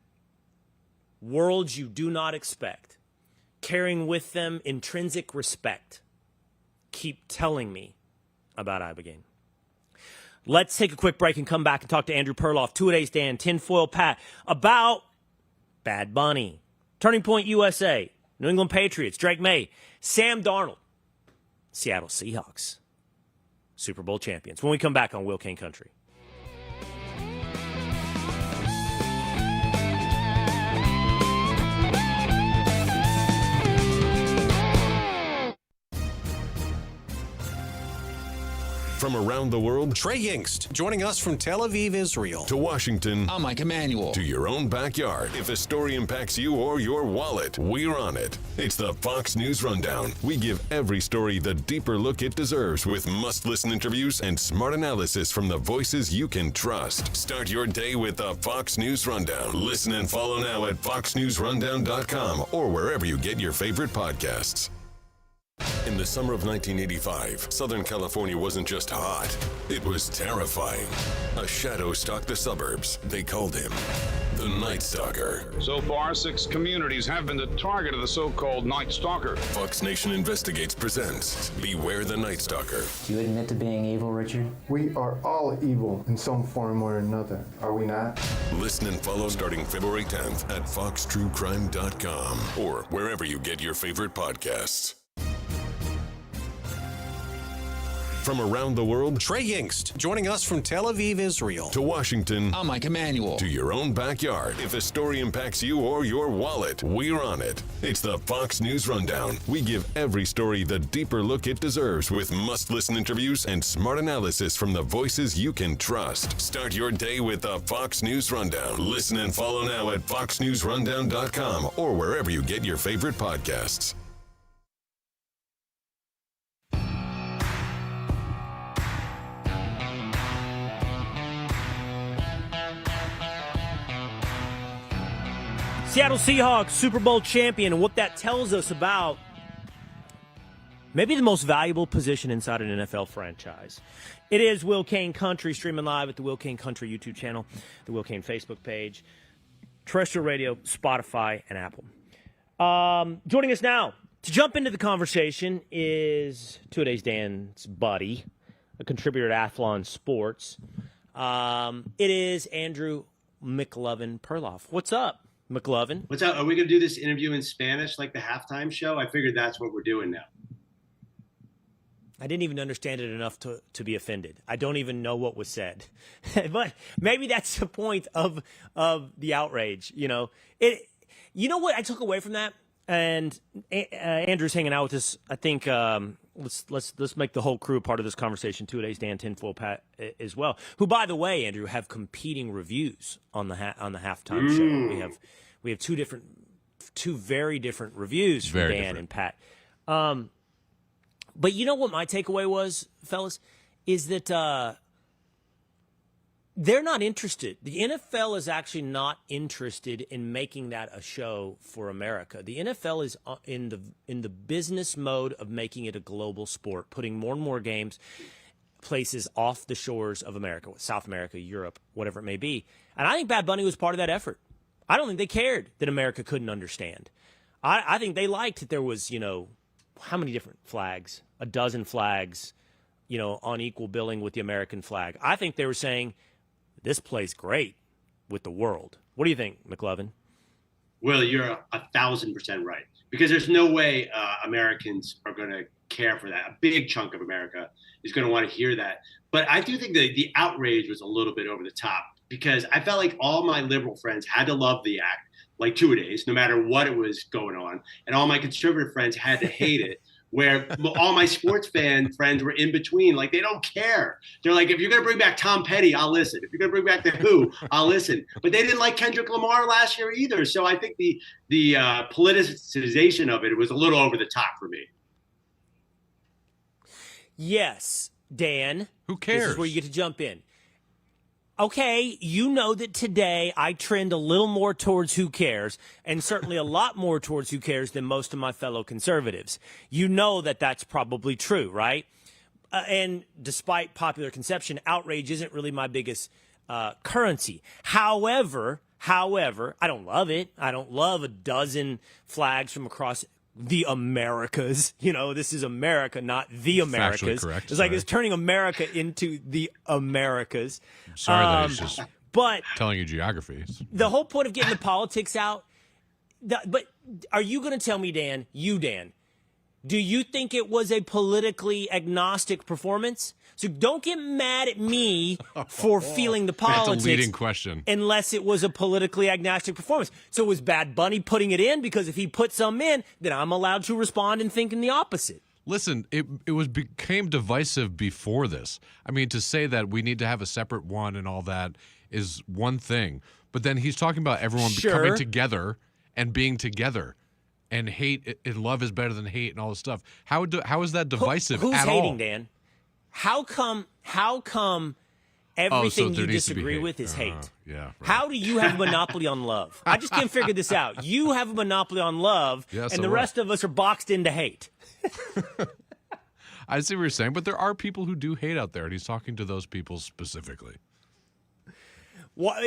worlds you do not expect, carrying with them intrinsic respect, keep telling me about Ibogaine. Let's take a quick break and come back and talk to Andrew Perloff, Two-A-Days Dan, Tinfoil Pat, about Bad Bunny, Turning Point USA, New England Patriots, Drake May, Sam Darnold, Seattle Seahawks, Super Bowl champions. When we come back on Will Cain Country. From around the world, Trey Yingst, joining us from Tel Aviv, Israel. to Washington, I'm Mike Emanuel. to your own backyard. If a story impacts you or your wallet, we're on it. It's the Fox News Rundown. We give every story the deeper look it deserves with must-listen interviews and smart analysis from the voices you can trust. Start your day with the Fox News Rundown. Listen and follow now at foxnewsrundown.com or wherever you get your favorite podcasts. In the summer of 1985, Southern California wasn't just hot, it was terrifying. A shadow stalked the suburbs. They called him the Night Stalker. So far, 6 communities have been the target of the so-called Night Stalker. Fox Nation Investigates presents Beware the Night Stalker. Do you admit to being evil, Richard? We are all evil in some form or another, are we not? Listen and follow starting February 10th at foxtruecrime.com or wherever you get your favorite podcasts. From around the world, Trey Yingst, joining us from Tel Aviv, Israel. to Washington, I'm Mike Emanuel. to your own backyard. If a story impacts you or your wallet, we're on it. It's the Fox News Rundown. We give every story the deeper look it deserves with must-listen interviews and smart analysis from the voices you can trust. Start your day with the Fox News Rundown. Listen and follow now at foxnewsrundown.com or wherever you get your favorite podcasts. Seattle Seahawks Super Bowl champion, and what that tells us about maybe the most valuable position inside an NFL franchise. It is Will Cain Country, streaming live at the Will Cain Country YouTube channel, the Will Cain Facebook page, terrestrial radio, Spotify, and Apple. Joining us now to jump into the conversation is two-a-days Dan's buddy, a contributor at Athlon Sports. It is Andrew McLovin Perloff. What's up, McLovin? What's up? Are we going to do this interview in Spanish like the halftime show? I figured that's what we're doing now. I didn't even understand it enough to be offended. I don't even know what was said. But maybe that's the point of the outrage, you know. You know what I took away from that? And Andrew's hanging out with us. I think let's make the whole crew a part of this conversation. Two-a-days Dan, Tinfoil Pat as well. Who, by the way, Andrew, have competing reviews on the halftime show. We have two very different reviews from Dan and Pat. But you know what my takeaway was, fellas, is that they're not interested. The NFL is actually not interested in making that a show for America. The NFL is in the business mode of making it a global sport, putting more and more games places off the shores of America, South America, Europe, whatever it may be. And I think Bad Bunny was part of that effort. I don't think they cared that America couldn't understand. I think they liked that there was, how many different flags? 12 flags, on equal billing with the American flag. I think they were saying, this plays great with the world. What do you think, McLovin? Well, you're 1,000% right. Because there's no way Americans are going to care for that. A big chunk of America is going to want to hear that. But I do think that the outrage was a little bit over the top, because I felt like all my liberal friends had to love the act, like two-a-days, no matter what it was going on. And all my conservative friends had to hate it, where all my sports fan friends were in between. Like, they don't care. They're like, if you're going to bring back Tom Petty, I'll listen. If you're going to bring back The Who, I'll listen. But they didn't like Kendrick Lamar last year either. So I think the politicization of it was a little over the top for me. Yes, Dan. Who cares? This is where you get to jump in. Okay, you know that today I trend a little more towards who cares, and certainly a lot more towards who cares than most of my fellow conservatives. You know that that's probably true, right? And despite popular conception, outrage isn't really my biggest currency. However, I don't love it. I don't love a dozen flags from across the Americas. This is America, not the Americas. Factually correct. It's like it's turning America into the Americas. I'm sorry that it's just but telling you geography. The whole point of getting the politics out, but are you going to tell me, Dan, do you think it was a politically agnostic performance? So don't get mad at me for feeling the politics. That's a leading question. Unless it was a politically agnostic performance. So was Bad Bunny putting it in? Because if he put some in, then I'm allowed to respond and think in the opposite. Listen, it became divisive before this. I mean, to say that we need to have a separate one and all that is one thing, but then he's talking about everyone coming together and being together, and hate and love is better than hate and all this stuff. How is that divisive who's at hating, all? Dan? How come everything you disagree with is hate? Yeah. Right. How do you have a monopoly on love? I just can't figure this out. You have a monopoly on love, and the rest of us are boxed into hate. I see what you're saying, but there are people who do hate out there, and he's talking to those people specifically. What?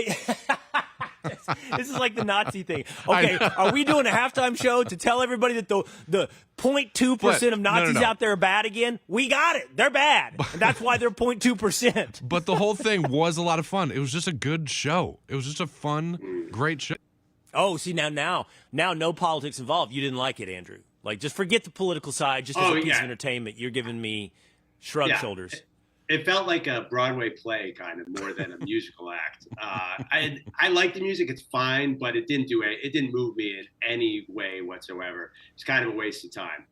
This is like the Nazi thing. Okay, are we doing a halftime show to tell everybody that the 0.2% of Nazis out there are bad again? We got it. They're bad. And that's why they're 0.2%. But the whole thing was a lot of fun. It was just a good show. It was just a fun, great show. Oh, see, now no politics involved. You didn't like it, Andrew. Like, just forget the political side. Just as a piece of entertainment, you're giving me shrug shoulders. It felt like a Broadway play kind of more than a musical act. I like the music; it's fine, but it didn't move me in any way whatsoever. It's kind of a waste of time.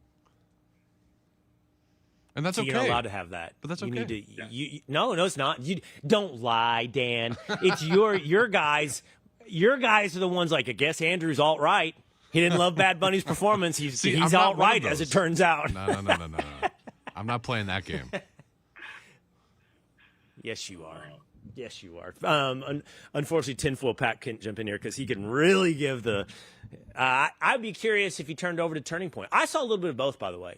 And that's okay. You're not allowed to have that. But that's okay. You need to. No, it's not. You don't lie, Dan. It's your guys. Your guys are the ones like, I guess Andrew's alt-right. He didn't love Bad Bunny's performance. He's alt-right, as it turns out. No. I'm not playing that game. Yes, you are. Yes, you are. Unfortunately, Tinfoil Pat couldn't jump in here because he can really give the I'd be curious if he turned over to Turning Point. I saw a little bit of both, by the way.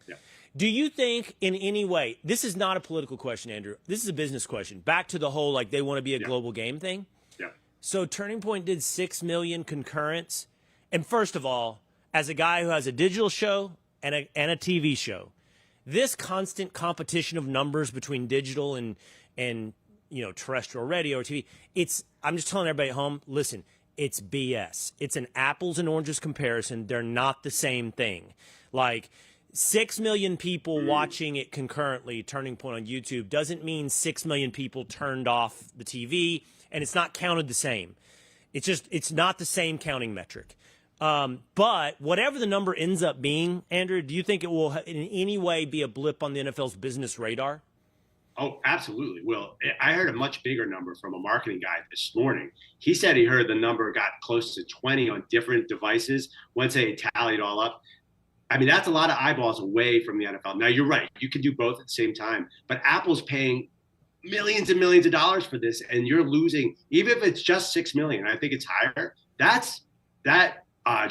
Yeah. Do you think in any way, this is not a political question, Andrew. This is a business question. Back to the whole, like, they want to be a global game thing. Yeah. So Turning Point did 6 million concurrents. And first of all, as a guy who has a digital show and a TV show, this constant competition of numbers between digital and terrestrial radio or TV, I'm just telling everybody at home, listen, it's BS. It's an apples and oranges comparison. They're not the same thing. Like, 6 million people watching it concurrently, Turning Point on YouTube, doesn't mean 6 million people turned off the TV, and it's not counted the same. It's not the same counting metric. But whatever the number ends up being, Andrew, do you think it will in any way be a blip on the NFL's business radar? Oh, absolutely. Well, I heard a much bigger number from a marketing guy this morning. He said he heard the number got close to 20 on different devices once they tallied all up. I mean, that's a lot of eyeballs away from the NFL. Now, you're right. You can do both at the same time. But Apple's paying millions and millions of dollars for this, and you're losing, even if it's just $6 million, I think it's higher. That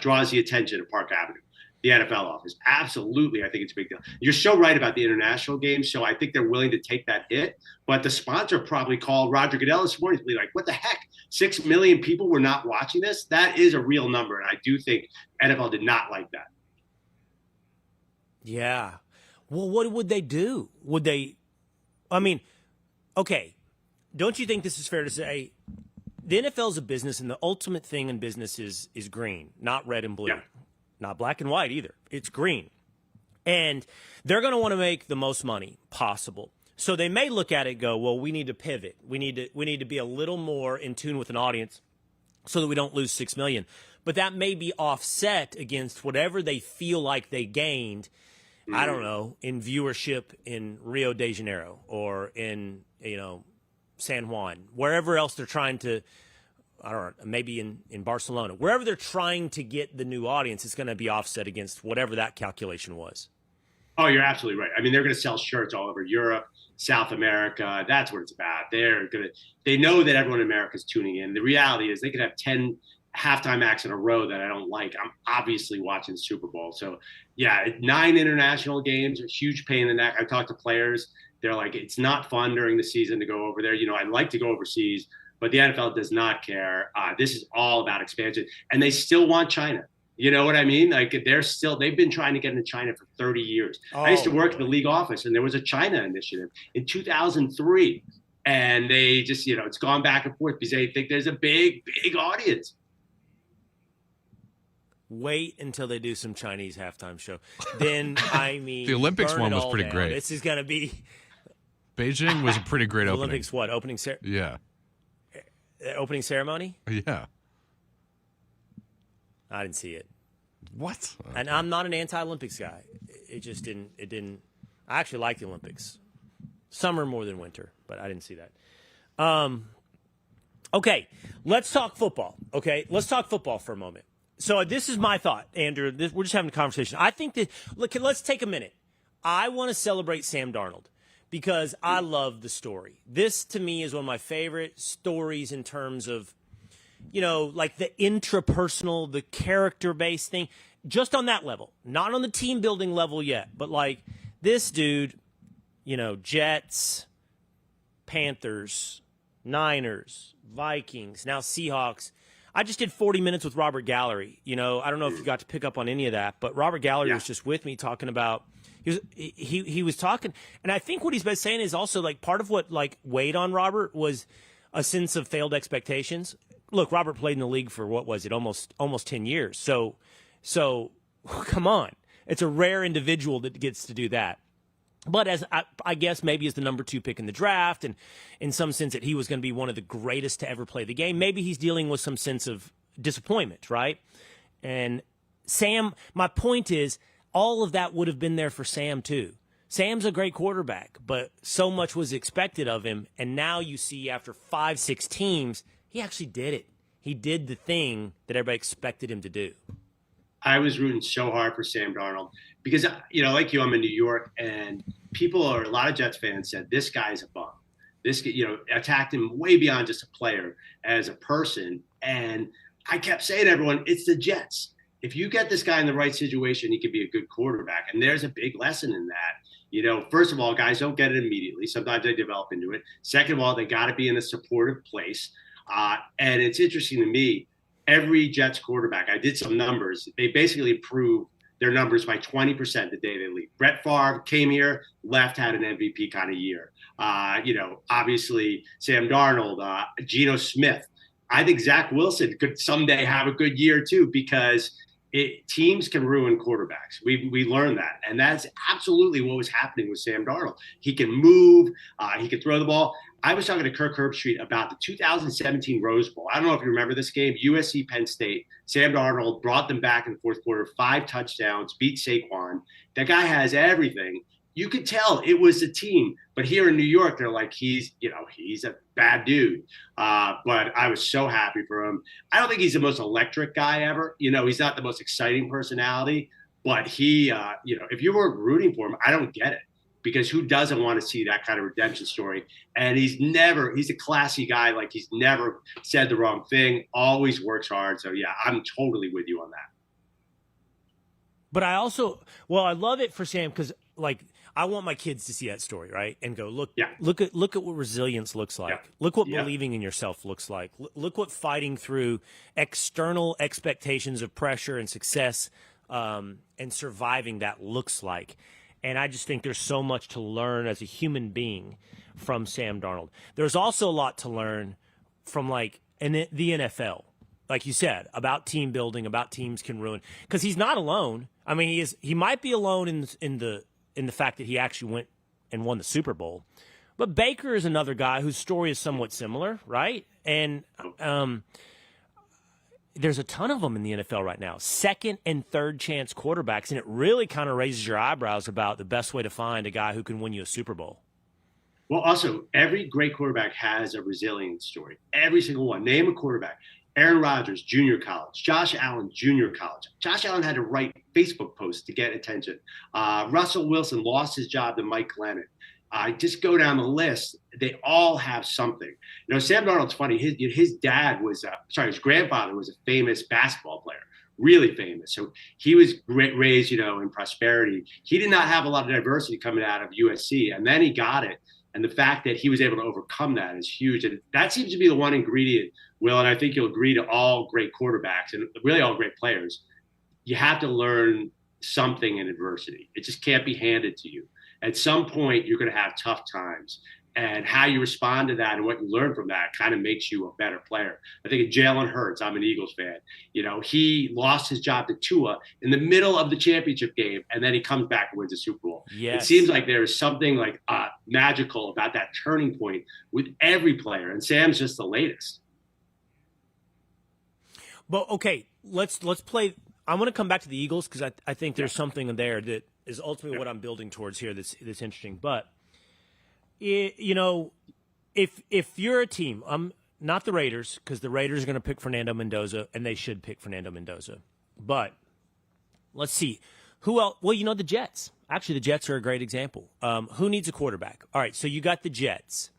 draws the attention of Park Avenue, the NFL office. Absolutely, I think it's a big deal. You're so right about the international games, so I think they're willing to take that hit. But the sponsor probably called Roger Goodell this morning to be like, what the heck? 6 million people were not watching this? That is a real number, and I do think NFL did not like that. Yeah. Well, what would they do? Okay, don't you think this is fair to say? The NFL is a business, and the ultimate thing in business is green, not red and blue. Yeah. Not black and white either. It's green. And they're going to want to make the most money possible. So they may look at it and go, well, we need to pivot. We need to be a little more in tune with an audience so that we don't lose 6 million. But that may be offset against whatever they feel like they gained, I don't know, in viewership in Rio de Janeiro or in, San Juan, wherever else they're trying to, I don't know, maybe in Barcelona, wherever they're trying to get the new audience, it's going to be offset against whatever that calculation was. Oh, you're absolutely right. I mean, they're going to sell shirts all over Europe, South America. That's what it's about. They know that everyone in America is tuning in. The reality is they could have 10 halftime acts in a row that I don't like. I'm obviously watching the Super Bowl. So, yeah, 9 international games, a huge pain in the neck. I talked to players. They're like, it's not fun during the season to go over there. I'd like to go overseas, but the NFL does not care. This is all about expansion. And they still want China. You know what I mean? Like, they've been trying to get into China for 30 years. I used to work at the league office, and there was a China initiative in 2003. And they just, it's gone back and forth because they think there's a big, big audience. Wait until they do some Chinese halftime show. Then, the Olympics one was pretty great. This is going to be... Beijing was a pretty great opening. Olympics what? Opening ceremony? Yeah. I didn't see it. What? And I'm not an anti-Olympics guy. it just didn't. It didn't. I actually like the Olympics, summer more than winter, but I didn't see that. Okay, let's talk football. Okay, let's talk football for a moment. So this is my thought, Andrew. We're just having a conversation. I think that let's take a minute. I want to celebrate Sam Darnold because I love the story. This to me is one of my favorite stories in terms of, like the intrapersonal, the character-based thing. Just on that level, not on the team building level yet, but like this dude, Jets, Panthers, Niners, Vikings, now Seahawks. I just did 40 minutes with Robert Gallery. I don't know if you got to pick up on any of that, but Robert Gallery was just with me talking about he was talking, and I think what he's been saying is also like part of what like weighed on Robert was a sense of failed expectations. Look, Robert played in the league for what was it, almost 10 years. So come on. It's a rare individual that gets to do that. But as I guess maybe as the number 2 pick in the draft, and in some sense that he was going to be one of the greatest to ever play the game, maybe he's dealing with some sense of disappointment, right? And Sam, my point is, all of that would have been there for Sam too. Sam's a great quarterback, but so much was expected of him, and now you see after 5-6 teams, he actually did it. He did the thing that everybody expected him to do. I was rooting so hard for Sam Darnold because, like you, I'm in New York, and a lot of Jets fans said, this guy's a bum. This, attacked him way beyond just a player as a person. And I kept saying to everyone, it's the Jets. If you get this guy in the right situation, he could be a good quarterback. And there's a big lesson in that. First of all, guys don't get it immediately. Sometimes they develop into it. Second of all, they got to be in a supportive place. And it's interesting to me, every Jets quarterback, I did some numbers, they basically improved their numbers by 20% the day they leave. Brett Favre came here, left, had an MVP kind of year. Obviously Sam Darnold, Geno Smith. I think Zach Wilson could someday have a good year too, because teams can ruin quarterbacks. We learned that. And that's absolutely what was happening with Sam Darnold. He can move, he can throw the ball. I was talking to Kirk Herbstreit about the 2017 Rose Bowl. I don't know if you remember this game. USC Penn State. Sam Darnold brought them back in the fourth quarter, 5 touchdowns, beat Saquon. That guy has everything. You could tell it was a team. But here in New York, they're like, he's a bad dude. But I was so happy for him. I don't think he's the most electric guy ever. He's not the most exciting personality. But he, if you weren't rooting for him, I don't get it. Because who doesn't want to see that kind of redemption story? And he's a classy guy. Like, he's never said the wrong thing, always works hard. So, yeah, I'm totally with you on that. But I love it for Sam because, like, I want my kids to see that story, right? And go, look at what resilience looks like. Yeah. Look what believing in yourself looks like. Look what fighting through external expectations of pressure and success and surviving that looks like. And I just think there's so much to learn as a human being from Sam Darnold. There's also a lot to learn from the NFL, like you said, about team building, about teams can ruin. Because he's not alone. I mean, he might be alone in the fact that he actually went and won the Super Bowl. But Baker is another guy whose story is somewhat similar, right? And there's a ton of them in the NFL right now, second and third chance quarterbacks, and it really kind of raises your eyebrows about the best way to find a guy who can win you a Super Bowl. Well, also, every great quarterback has a resilience story. Every single one. Name a quarterback. Aaron Rodgers, junior college. Josh Allen, junior college. Josh Allen had to write Facebook posts to get attention. Russell Wilson lost his job to Mike Glennon. Just go down the list. They all have something. Sam Darnold's funny. His dad was, his grandfather was a famous basketball player, really famous. So he was raised, in prosperity. He did not have a lot of diversity coming out of USC, and then he got it. And the fact that he was able to overcome that is huge. And that seems to be the one ingredient, Will, and I think you'll agree to all great quarterbacks and really all great players. You have to learn something in adversity. It just can't be handed to you. At some point, you're going to have tough times. And how you respond to that and what you learn from that kind of makes you a better player. I think of Jalen Hurts. I'm an Eagles fan. He lost his job to Tua in the middle of the championship game, and then he comes back and wins the Super Bowl. Yes. It seems like there is something like magical about that turning point with every player, and Sam's just the latest. But okay, let's play. I want to come back to the Eagles because I think there's something there that is ultimately what I'm building towards here. That's interesting. But if you're a team, I'm not the Raiders, because the Raiders are going to pick Fernando Mendoza, and they should pick Fernando Mendoza. But let's see. Who else? Well, the Jets. Actually, the Jets are a great example. Who needs a quarterback? All right, so you got the Jets,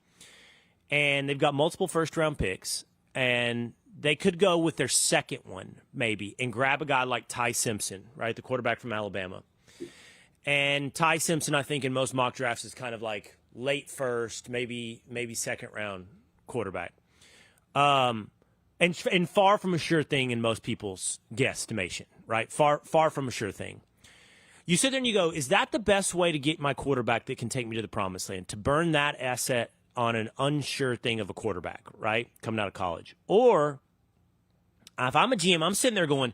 and they've got multiple first-round picks, and they could go with their second one, maybe, and grab a guy like Ty Simpson, right, the quarterback from Alabama. And Ty Simpson, I think, in most mock drafts is kind of like late first, maybe second round quarterback. And far from a sure thing in most people's guesstimation, right? Far from a sure thing. You sit there and you go, is that the best way to get my quarterback that can take me to the promised land? To burn that asset on an unsure thing of a quarterback, right? Coming out of college. Or if I'm a GM, I'm sitting there going,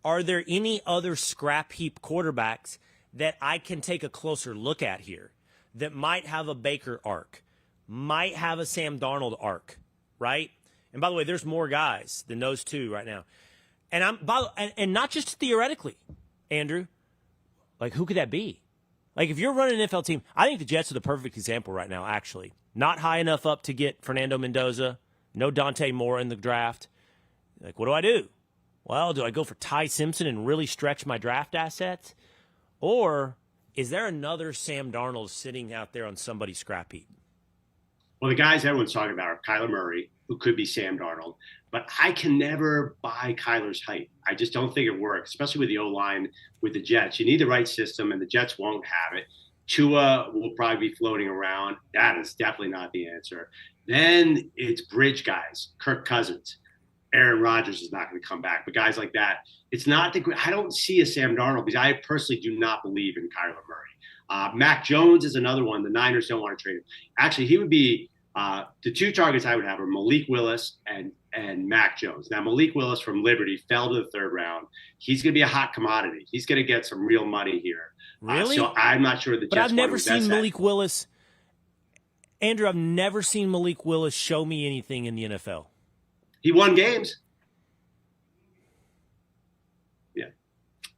are there any other scrap heap quarterbacks that I can take a closer look at here that might have a Baker arc, might have a Sam Darnold arc, right? And by the way, there's more guys than those two right now. And not just theoretically, Andrew. Like, who could that be? Like, if you're running an NFL team, I think the Jets are the perfect example right now, actually. Not high enough up to get Fernando Mendoza, no Dante Moore in the draft. Like, what do I do? Well, do I go for Ty Simpson and really stretch my draft assets? Or is there another Sam Darnold sitting out there on somebody's scrap heap? Well, the guys everyone's talking about are Kyler Murray, who could be Sam Darnold. But I can never buy Kyler's hype. I just don't think it works, especially with the O-line with the Jets. You need the right system, and the Jets won't have it. Tua will probably be floating around. That is definitely not the answer. Then it's bridge guys, Kirk Cousins. Aaron Rodgers is not going to come back, but guys like that. It's not I don't see a Sam Darnold because I personally do not believe in Kyler Murray. Mac Jones is another one. The Niners don't want to trade him. Actually, he would be the two targets I would have are Malik Willis and Mac Jones. Now, Malik Willis from Liberty fell to the third round. He's going to be a hot commodity. He's going to get some real money here. Really? So I'm not sure the Jets. But I've never seen Malik Willis. Andrew, I've never seen Malik Willis show me anything in the NFL. He won games. Yeah.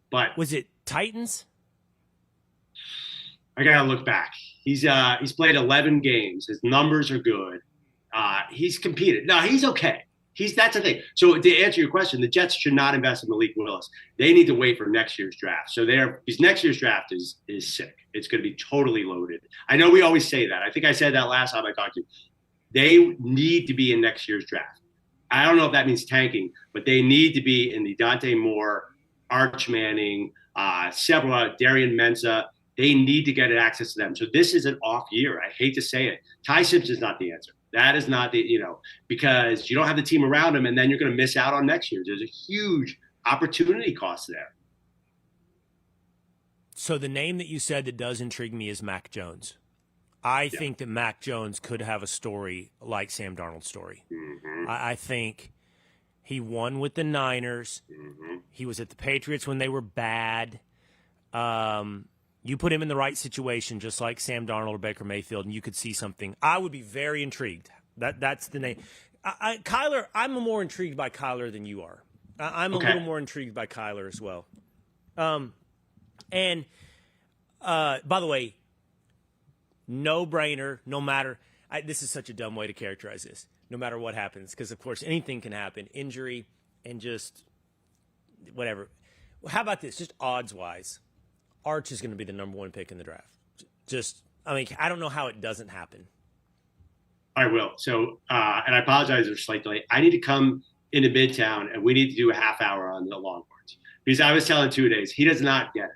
But was it Titans? I got to look back. He's played 11 games. His numbers are good. He's competed. No, he's okay. That's the thing. So to answer your question, the Jets should not invest in Malik Willis. They need to wait for next year's draft. So because next year's draft is sick. It's going to be totally loaded. I know we always say that. I think I said that last time I talked to you. They need to be in next year's draft. I don't know if that means tanking, but they need to be in the Dante Moore, Arch Manning, Darian Mensah. They need to get access to them. So this is an off year. I hate to say it. Ty Simpson's not the answer. That is not because you don't have the team around him, and then you're going to miss out on next year. There's a huge opportunity cost there. So the name that you said that does intrigue me is Mac Jones. I think that Mac Jones could have a story like Sam Darnold's story. Mm-hmm. I think he won with the Niners. Mm-hmm. He was at the Patriots when they were bad. You put him in the right situation, just like Sam Darnold or Baker Mayfield, and you could see something. I would be very intrigued. That's the name. Kyler, I'm more intrigued by Kyler than you are. I'm a little more intrigued by Kyler as well. And by the way, no brainer, no matter. This is such a dumb way to characterize this. No matter what happens, because of course anything can happen, injury and just whatever. How about this? Just odds wise, Arch is going to be the number one pick in the draft. I don't know how it doesn't happen. I will. So, and I apologize for a slight delay. I need to come into Midtown, and we need to do a half hour on the Longhorns because I was telling 2 days he does not get it.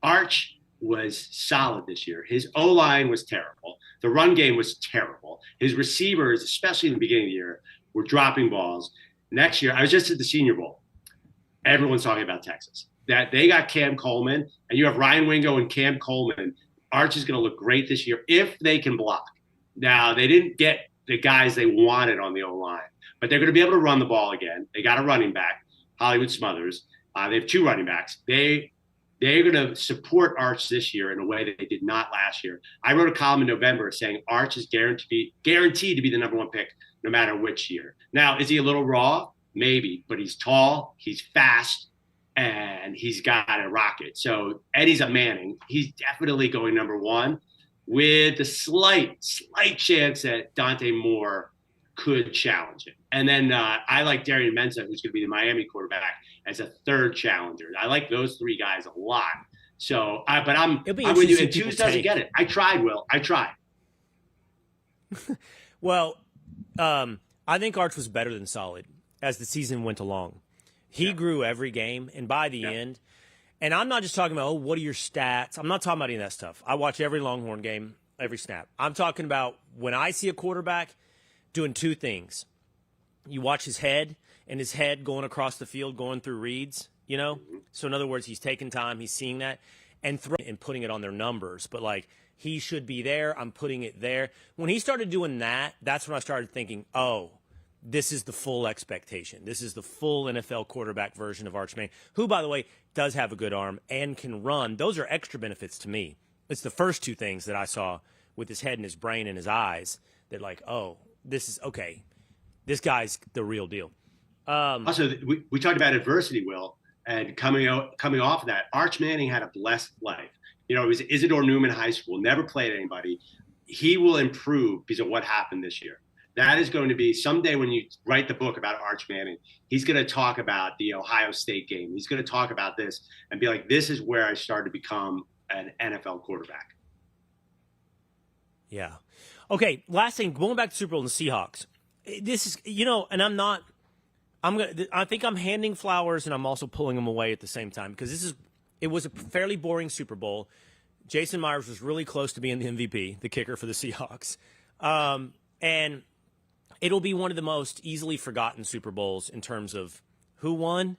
Arch was solid this year. His O-line was terrible. The run game was terrible. His receivers, especially in the beginning of the year, were dropping balls. Next year, I was just at the Senior Bowl. Everyone's talking about Texas. That they got Cam Coleman, and you have Ryan Wingo and Cam Coleman. Arch is going to look great this year if they can block. Now, they didn't get the guys they wanted on the O-line, but they're going to be able to run the ball again. They got a running back, Hollywood Smothers. They have 2 running backs. They're going to support Arch this year in a way that they did not last year. I wrote a column in November saying Arch is guaranteed to be the number one pick no matter which year. Now, is he a little raw? Maybe, but he's tall, he's fast, and he's got a rocket. So Eddie's a Manning. He's definitely going number one, with the slight chance that Dante Moore could challenge him. And then I like Darian Mensah, who's going to be the Miami quarterback, as a third challenger. I like those three guys a lot. So, but I'm with you. And Twos doesn't get it. I tried, Will. I tried. Well, I think Arch was better than solid as the season went along. He grew every game, and by the end, and I'm not just talking about, what are your stats? I'm not talking about any of that stuff. I watch every Longhorn game, every snap. I'm talking about when I see a quarterback doing two things. You watch his head, and his head going across the field, going through reads, you know? So in other words, he's taking time, he's seeing that, and putting it on their numbers. But like, he should be there, I'm putting it there. When he started doing that, that's when I started thinking, oh, this is the full expectation. This is the full NFL quarterback version of Arch Manning, who, by the way, does have a good arm and can run. Those are extra benefits to me. It's the first two things that I saw with his head and his brain and his eyes that, like, oh, this is okay. This guy's the real deal. Also, we talked about adversity, Will, and coming off of that, Arch Manning had a blessed life. You know, it was Isidore Newman High School, never played anybody. He will improve because of what happened this year. That is going to be someday when you write the book about Arch Manning, he's going to talk about the Ohio State game. He's going to talk about this and be like, this is where I started to become an NFL quarterback. Yeah. Okay, last thing, going back to Super Bowl and the Seahawks. This is, you know, and I think I'm handing flowers and I'm also pulling them away at the same time, because it was a fairly boring Super Bowl. Jason Myers was really close to being the MVP, the kicker for the Seahawks. And it'll be one of the most easily forgotten Super Bowls in terms of who won,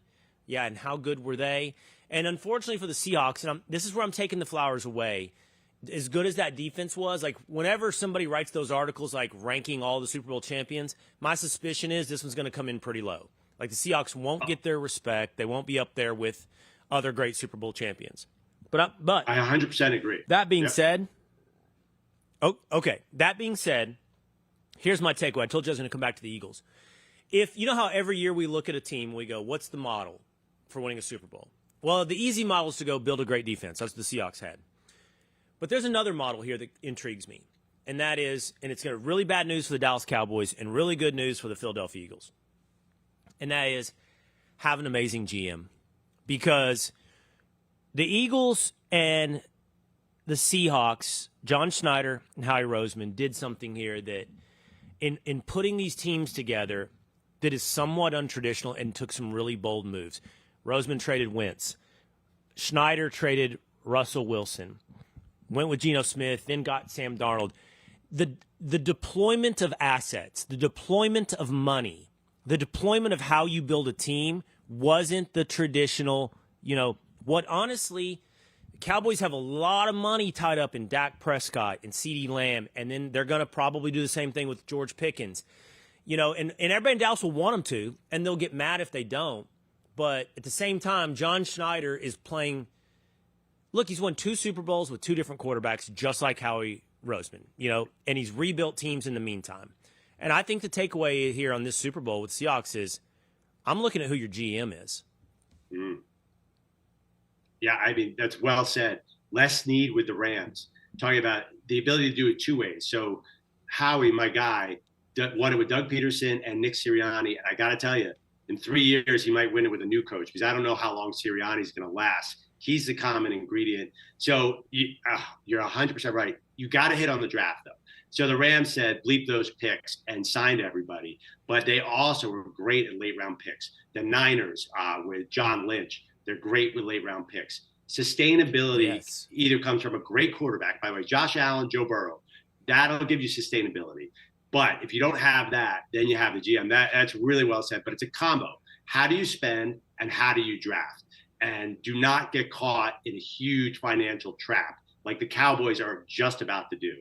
and how good were they. And unfortunately for the Seahawks, and this is where I'm taking the flowers away, as good as that defense was, like whenever somebody writes those articles like ranking all the Super Bowl champions, my suspicion is this one's going to come in pretty low. Like the Seahawks won't get their respect. They won't be up there with other great Super Bowl champions. But I 100% agree. That being said, that being said, here's my takeaway. I told you I was going to come back to the Eagles. If you know how every year we look at a team, we go, what's the model for winning a Super Bowl? Well, the easy model is to go build a great defense. That's what the Seahawks had. But there's another model here that intrigues me, and that is, and it's got really bad news for the Dallas Cowboys and really good news for the Philadelphia Eagles, and that is have an amazing GM. Because the Eagles and the Seahawks, John Schneider and Howie Roseman, did something here that in putting these teams together that is somewhat untraditional and took some really bold moves. Roseman traded Wentz. Schneider traded Russell Wilson. Went with Geno Smith, then got Sam Darnold. The deployment of assets, the deployment of money, the deployment of how you build a team wasn't the traditional, what honestly, the Cowboys have a lot of money tied up in Dak Prescott and CeeDee Lamb, and then they're going to probably do the same thing with George Pickens. And everybody in Dallas will want them to, and they'll get mad if they don't. But at the same time, John Schneider is playing. Look, he's won 2 Super Bowls with 2 different quarterbacks, just like Howie Roseman, and he's rebuilt teams in the meantime. And I think the takeaway here on this Super Bowl with Seahawks is I'm looking at who your GM is. Mm. Yeah, I mean, that's well said. Les Snead with the Rams, talking about the ability to do it 2 ways. So Howie, my guy, won it with Doug Peterson and Nick Sirianni. And I got to tell you, in 3 years, he might win it with a new coach, because I don't know how long Sirianni's going to last. He's the common ingredient. So you're 100% right. You got to hit on the draft, though. So the Rams said, bleep those picks, and signed everybody. But they also were great at late-round picks. The Niners with John Lynch, they're great with late-round picks. Sustainability either comes from a great quarterback. By the way, Josh Allen, Joe Burrow. That'll give you sustainability. But if you don't have that, then you have the GM. That's really well said. But it's a combo. How do you spend, and how do you draft? And do not get caught in a huge financial trap like the Cowboys are just about to do.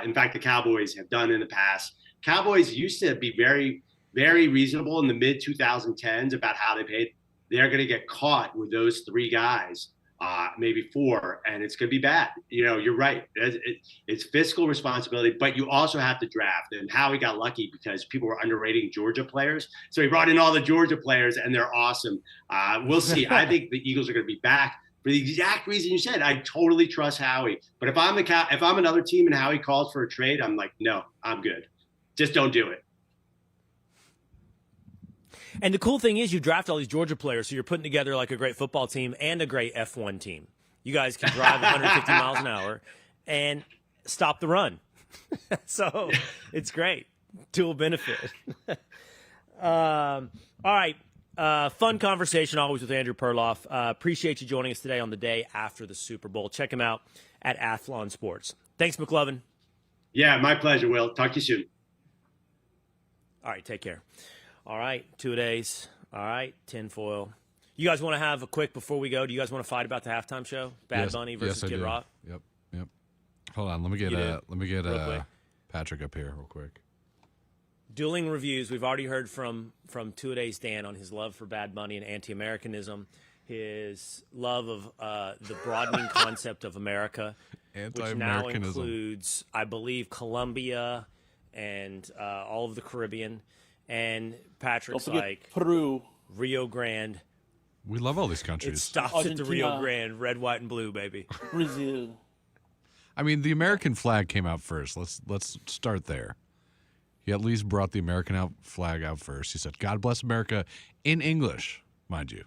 In fact, the Cowboys have done in the past. Cowboys used to be very, very reasonable in the mid-2010s about how they paid. They're going to get caught with those 3 guys maybe 4, and it's going to be bad. You're right. It's fiscal responsibility, but you also have to draft. And Howie got lucky because people were underrating Georgia players. So he brought in all the Georgia players, and they're awesome. We'll see. I think the Eagles are going to be back for the exact reason you said. I totally trust Howie. But if I'm another team and Howie calls for a trade, I'm like, no, I'm good. Just don't do it. And the cool thing is you draft all these Georgia players, so you're putting together like a great football team and a great F1 team. You guys can drive 150 miles an hour and stop the run. So it's great. Dual benefit. All right. Fun conversation always with Andrew Perloff. Appreciate you joining us today on the day after the Super Bowl. Check him out at Athlon Sports. Thanks, McLovin. Yeah, my pleasure, Will. Talk to you soon. All right, take care. All right, 2-a-days. All right, tinfoil. You guys want to have a quick before we go? Do you guys want to fight about the halftime show? Bad Bunny versus Kid Rock? Yep. Hold on, let me get Patrick up here real quick. Dueling reviews. We've already heard from 2-a-days Dan on his love for Bad Bunny and anti-Americanism, his love of the broadening concept of America, which now includes, I believe, Colombia and all of the Caribbean. And Patrick's like Peru, Rio Grande. We love all these countries. It stops at the Rio Grande, red, white, and blue, baby. Brazil. I mean, the American flag came out first. Let's start there. He at least brought the American flag out first. He said, "God bless America," in English, mind you.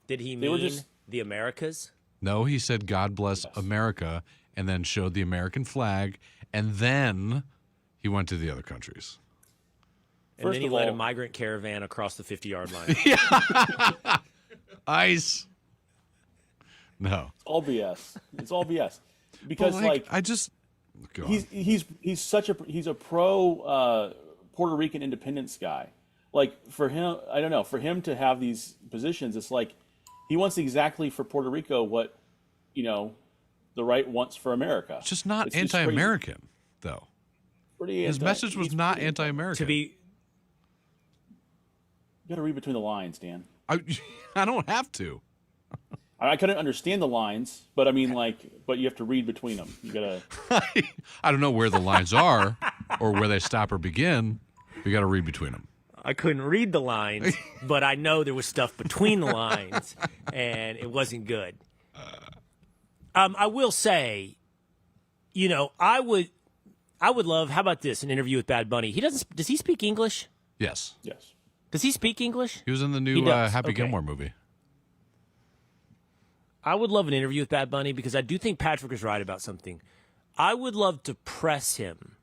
Did he mean the Americas? No, he said, "God bless America," and then showed the American flag, and then he went to the other countries. And then he led a migrant caravan across the 50-yard line. Yeah. Ice. No. It's all BS. It's all BS. Because he's a pro Puerto Rican independence guy. Like for him, I don't know, for him to have these positions, it's like he wants exactly for Puerto Rico what, the right wants for America. It's just not anti-American, though. His message was not anti-American. You got to read between the lines, Dan. I don't have to. I couldn't understand the lines, but I mean, but you have to read between them. You gotta. I don't know where the lines are, or where they stop or begin. You got to read between them. I couldn't read the lines, but I know there was stuff between the lines, and it wasn't good. I will say, I would love. How about this? An interview with Bad Bunny. Does he speak English? Yes. Does he speak English? He was in the new Happy Gilmore movie. I would love an interview with Bad Bunny because I do think Patrick is right about something. I would love to press him,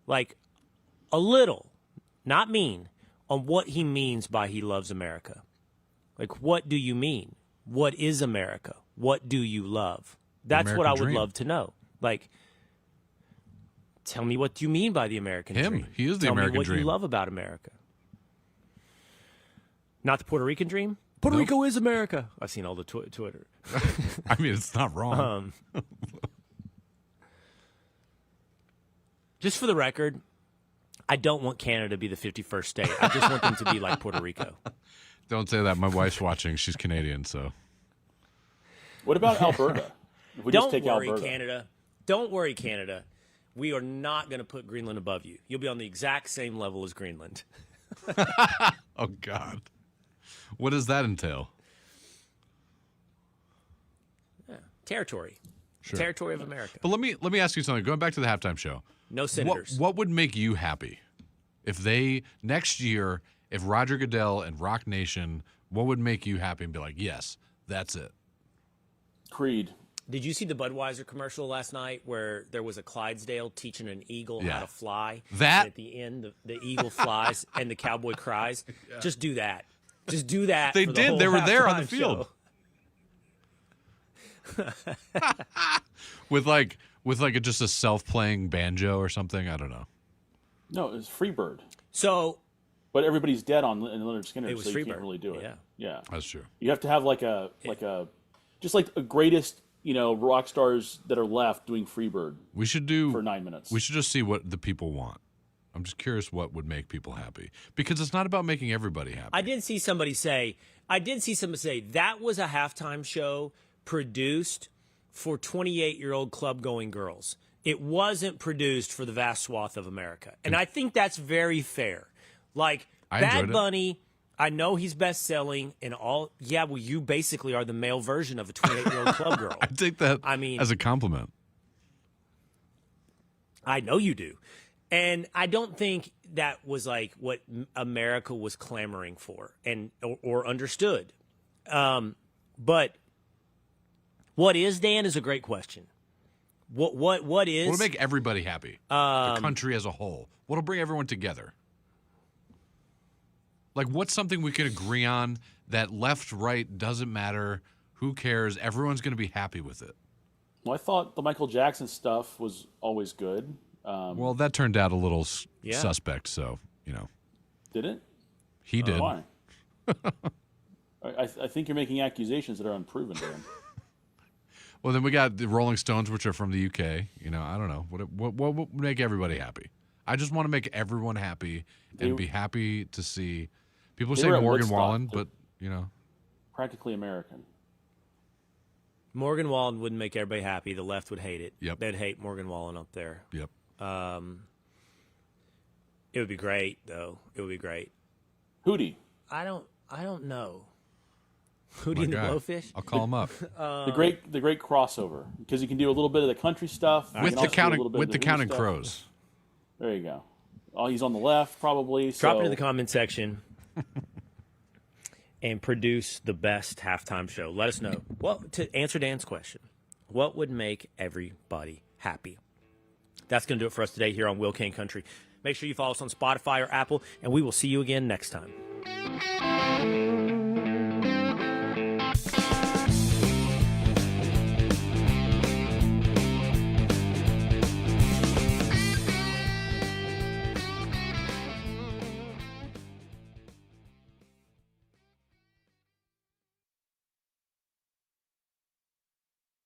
like a little, not mean, on what he means by he loves America. Like, what do you mean? What is America? What do you love? That's what I would love to know. Like, tell me what you mean by the American dream. He is the American dream. Tell me what you love about America. Not the Puerto Rican dream? Puerto Rico is America. I've seen all the Twitter. I mean, it's not wrong. Just for the record, I don't want Canada to be the 51st state. I just want them to be like Puerto Rico. Don't say that. My wife's watching. She's Canadian, so. What about Alberta? If we just take Alberta. Canada. Don't worry, Canada. We are not going to put Greenland above you. You'll be on the exact same level as Greenland. Oh, God. What does that entail? Yeah. Territory. Sure. Territory of America. But let me ask you something. Going back to the halftime show. No senators. What would make you happy if next year, if Roger Goodell and Rock Nation, what would make you happy and be like, yes, that's it? Creed. Did you see the Budweiser commercial last night where there was a Clydesdale teaching an eagle how to fly? That? And at the end, the eagle flies and the cowboy cries. Yeah. Just do that. Just do that. They did. They were there on the field. with just a self-playing banjo or something. I don't know. No, it was Freebird. So, but everybody's dead in Leonard Skinner, so you can't really do it. Yeah, that's true. You have to have just like a greatest rock stars that are left doing Freebird. We should do for 9 minutes. We should just see what the people want. I'm just curious what would make people happy because it's not about making everybody happy. I did see somebody say I did see somebody say that was a halftime show produced for 28-year-old club-going girls. It wasn't produced for the vast swath of America. And I think that's very fair. Like, Bad Bunny, I know he's best-selling and all. Yeah, well, you basically are the male version of a 28-year-old club girl. I take that as a compliment. I know you do. And I don't think that was like what America was clamoring for and or understood. But what is, Dan, is a great question. What is? What'll make everybody happy? The country as a whole. What'll bring everyone together? Like, what's something we could agree on that left, right, doesn't matter? Who cares? Everyone's going to be happy with it. Well, I thought the Michael Jackson stuff was always good. Well, that turned out a little suspect, so, you know. Did it? He did. Why? I think you're making accusations that are unproven, Dan. Well, then we got the Rolling Stones, which are from the UK. You know, I don't know. What would make everybody happy? I just want to make everyone happy and be happy to see. People say Morgan Wallen, but, you know. Practically American. Morgan Wallen wouldn't make everybody happy. The left would hate it. Yep. They'd hate Morgan Wallen up there. Yep. It would be great, though. It would be great. Hootie. I don't know. Hootie and the Blowfish? I'll call him up. The great crossover, because you can do a little bit of the country stuff with the Counting Crows. There you go. Oh, he's on the left, probably. Drop it in the comment section and produce the best halftime show. Let us know. Well, to answer Dan's question, what would make everybody happy? That's going to do it for us today here on Will Cain Country. Make sure you follow us on Spotify or Apple, and we will see you again next time.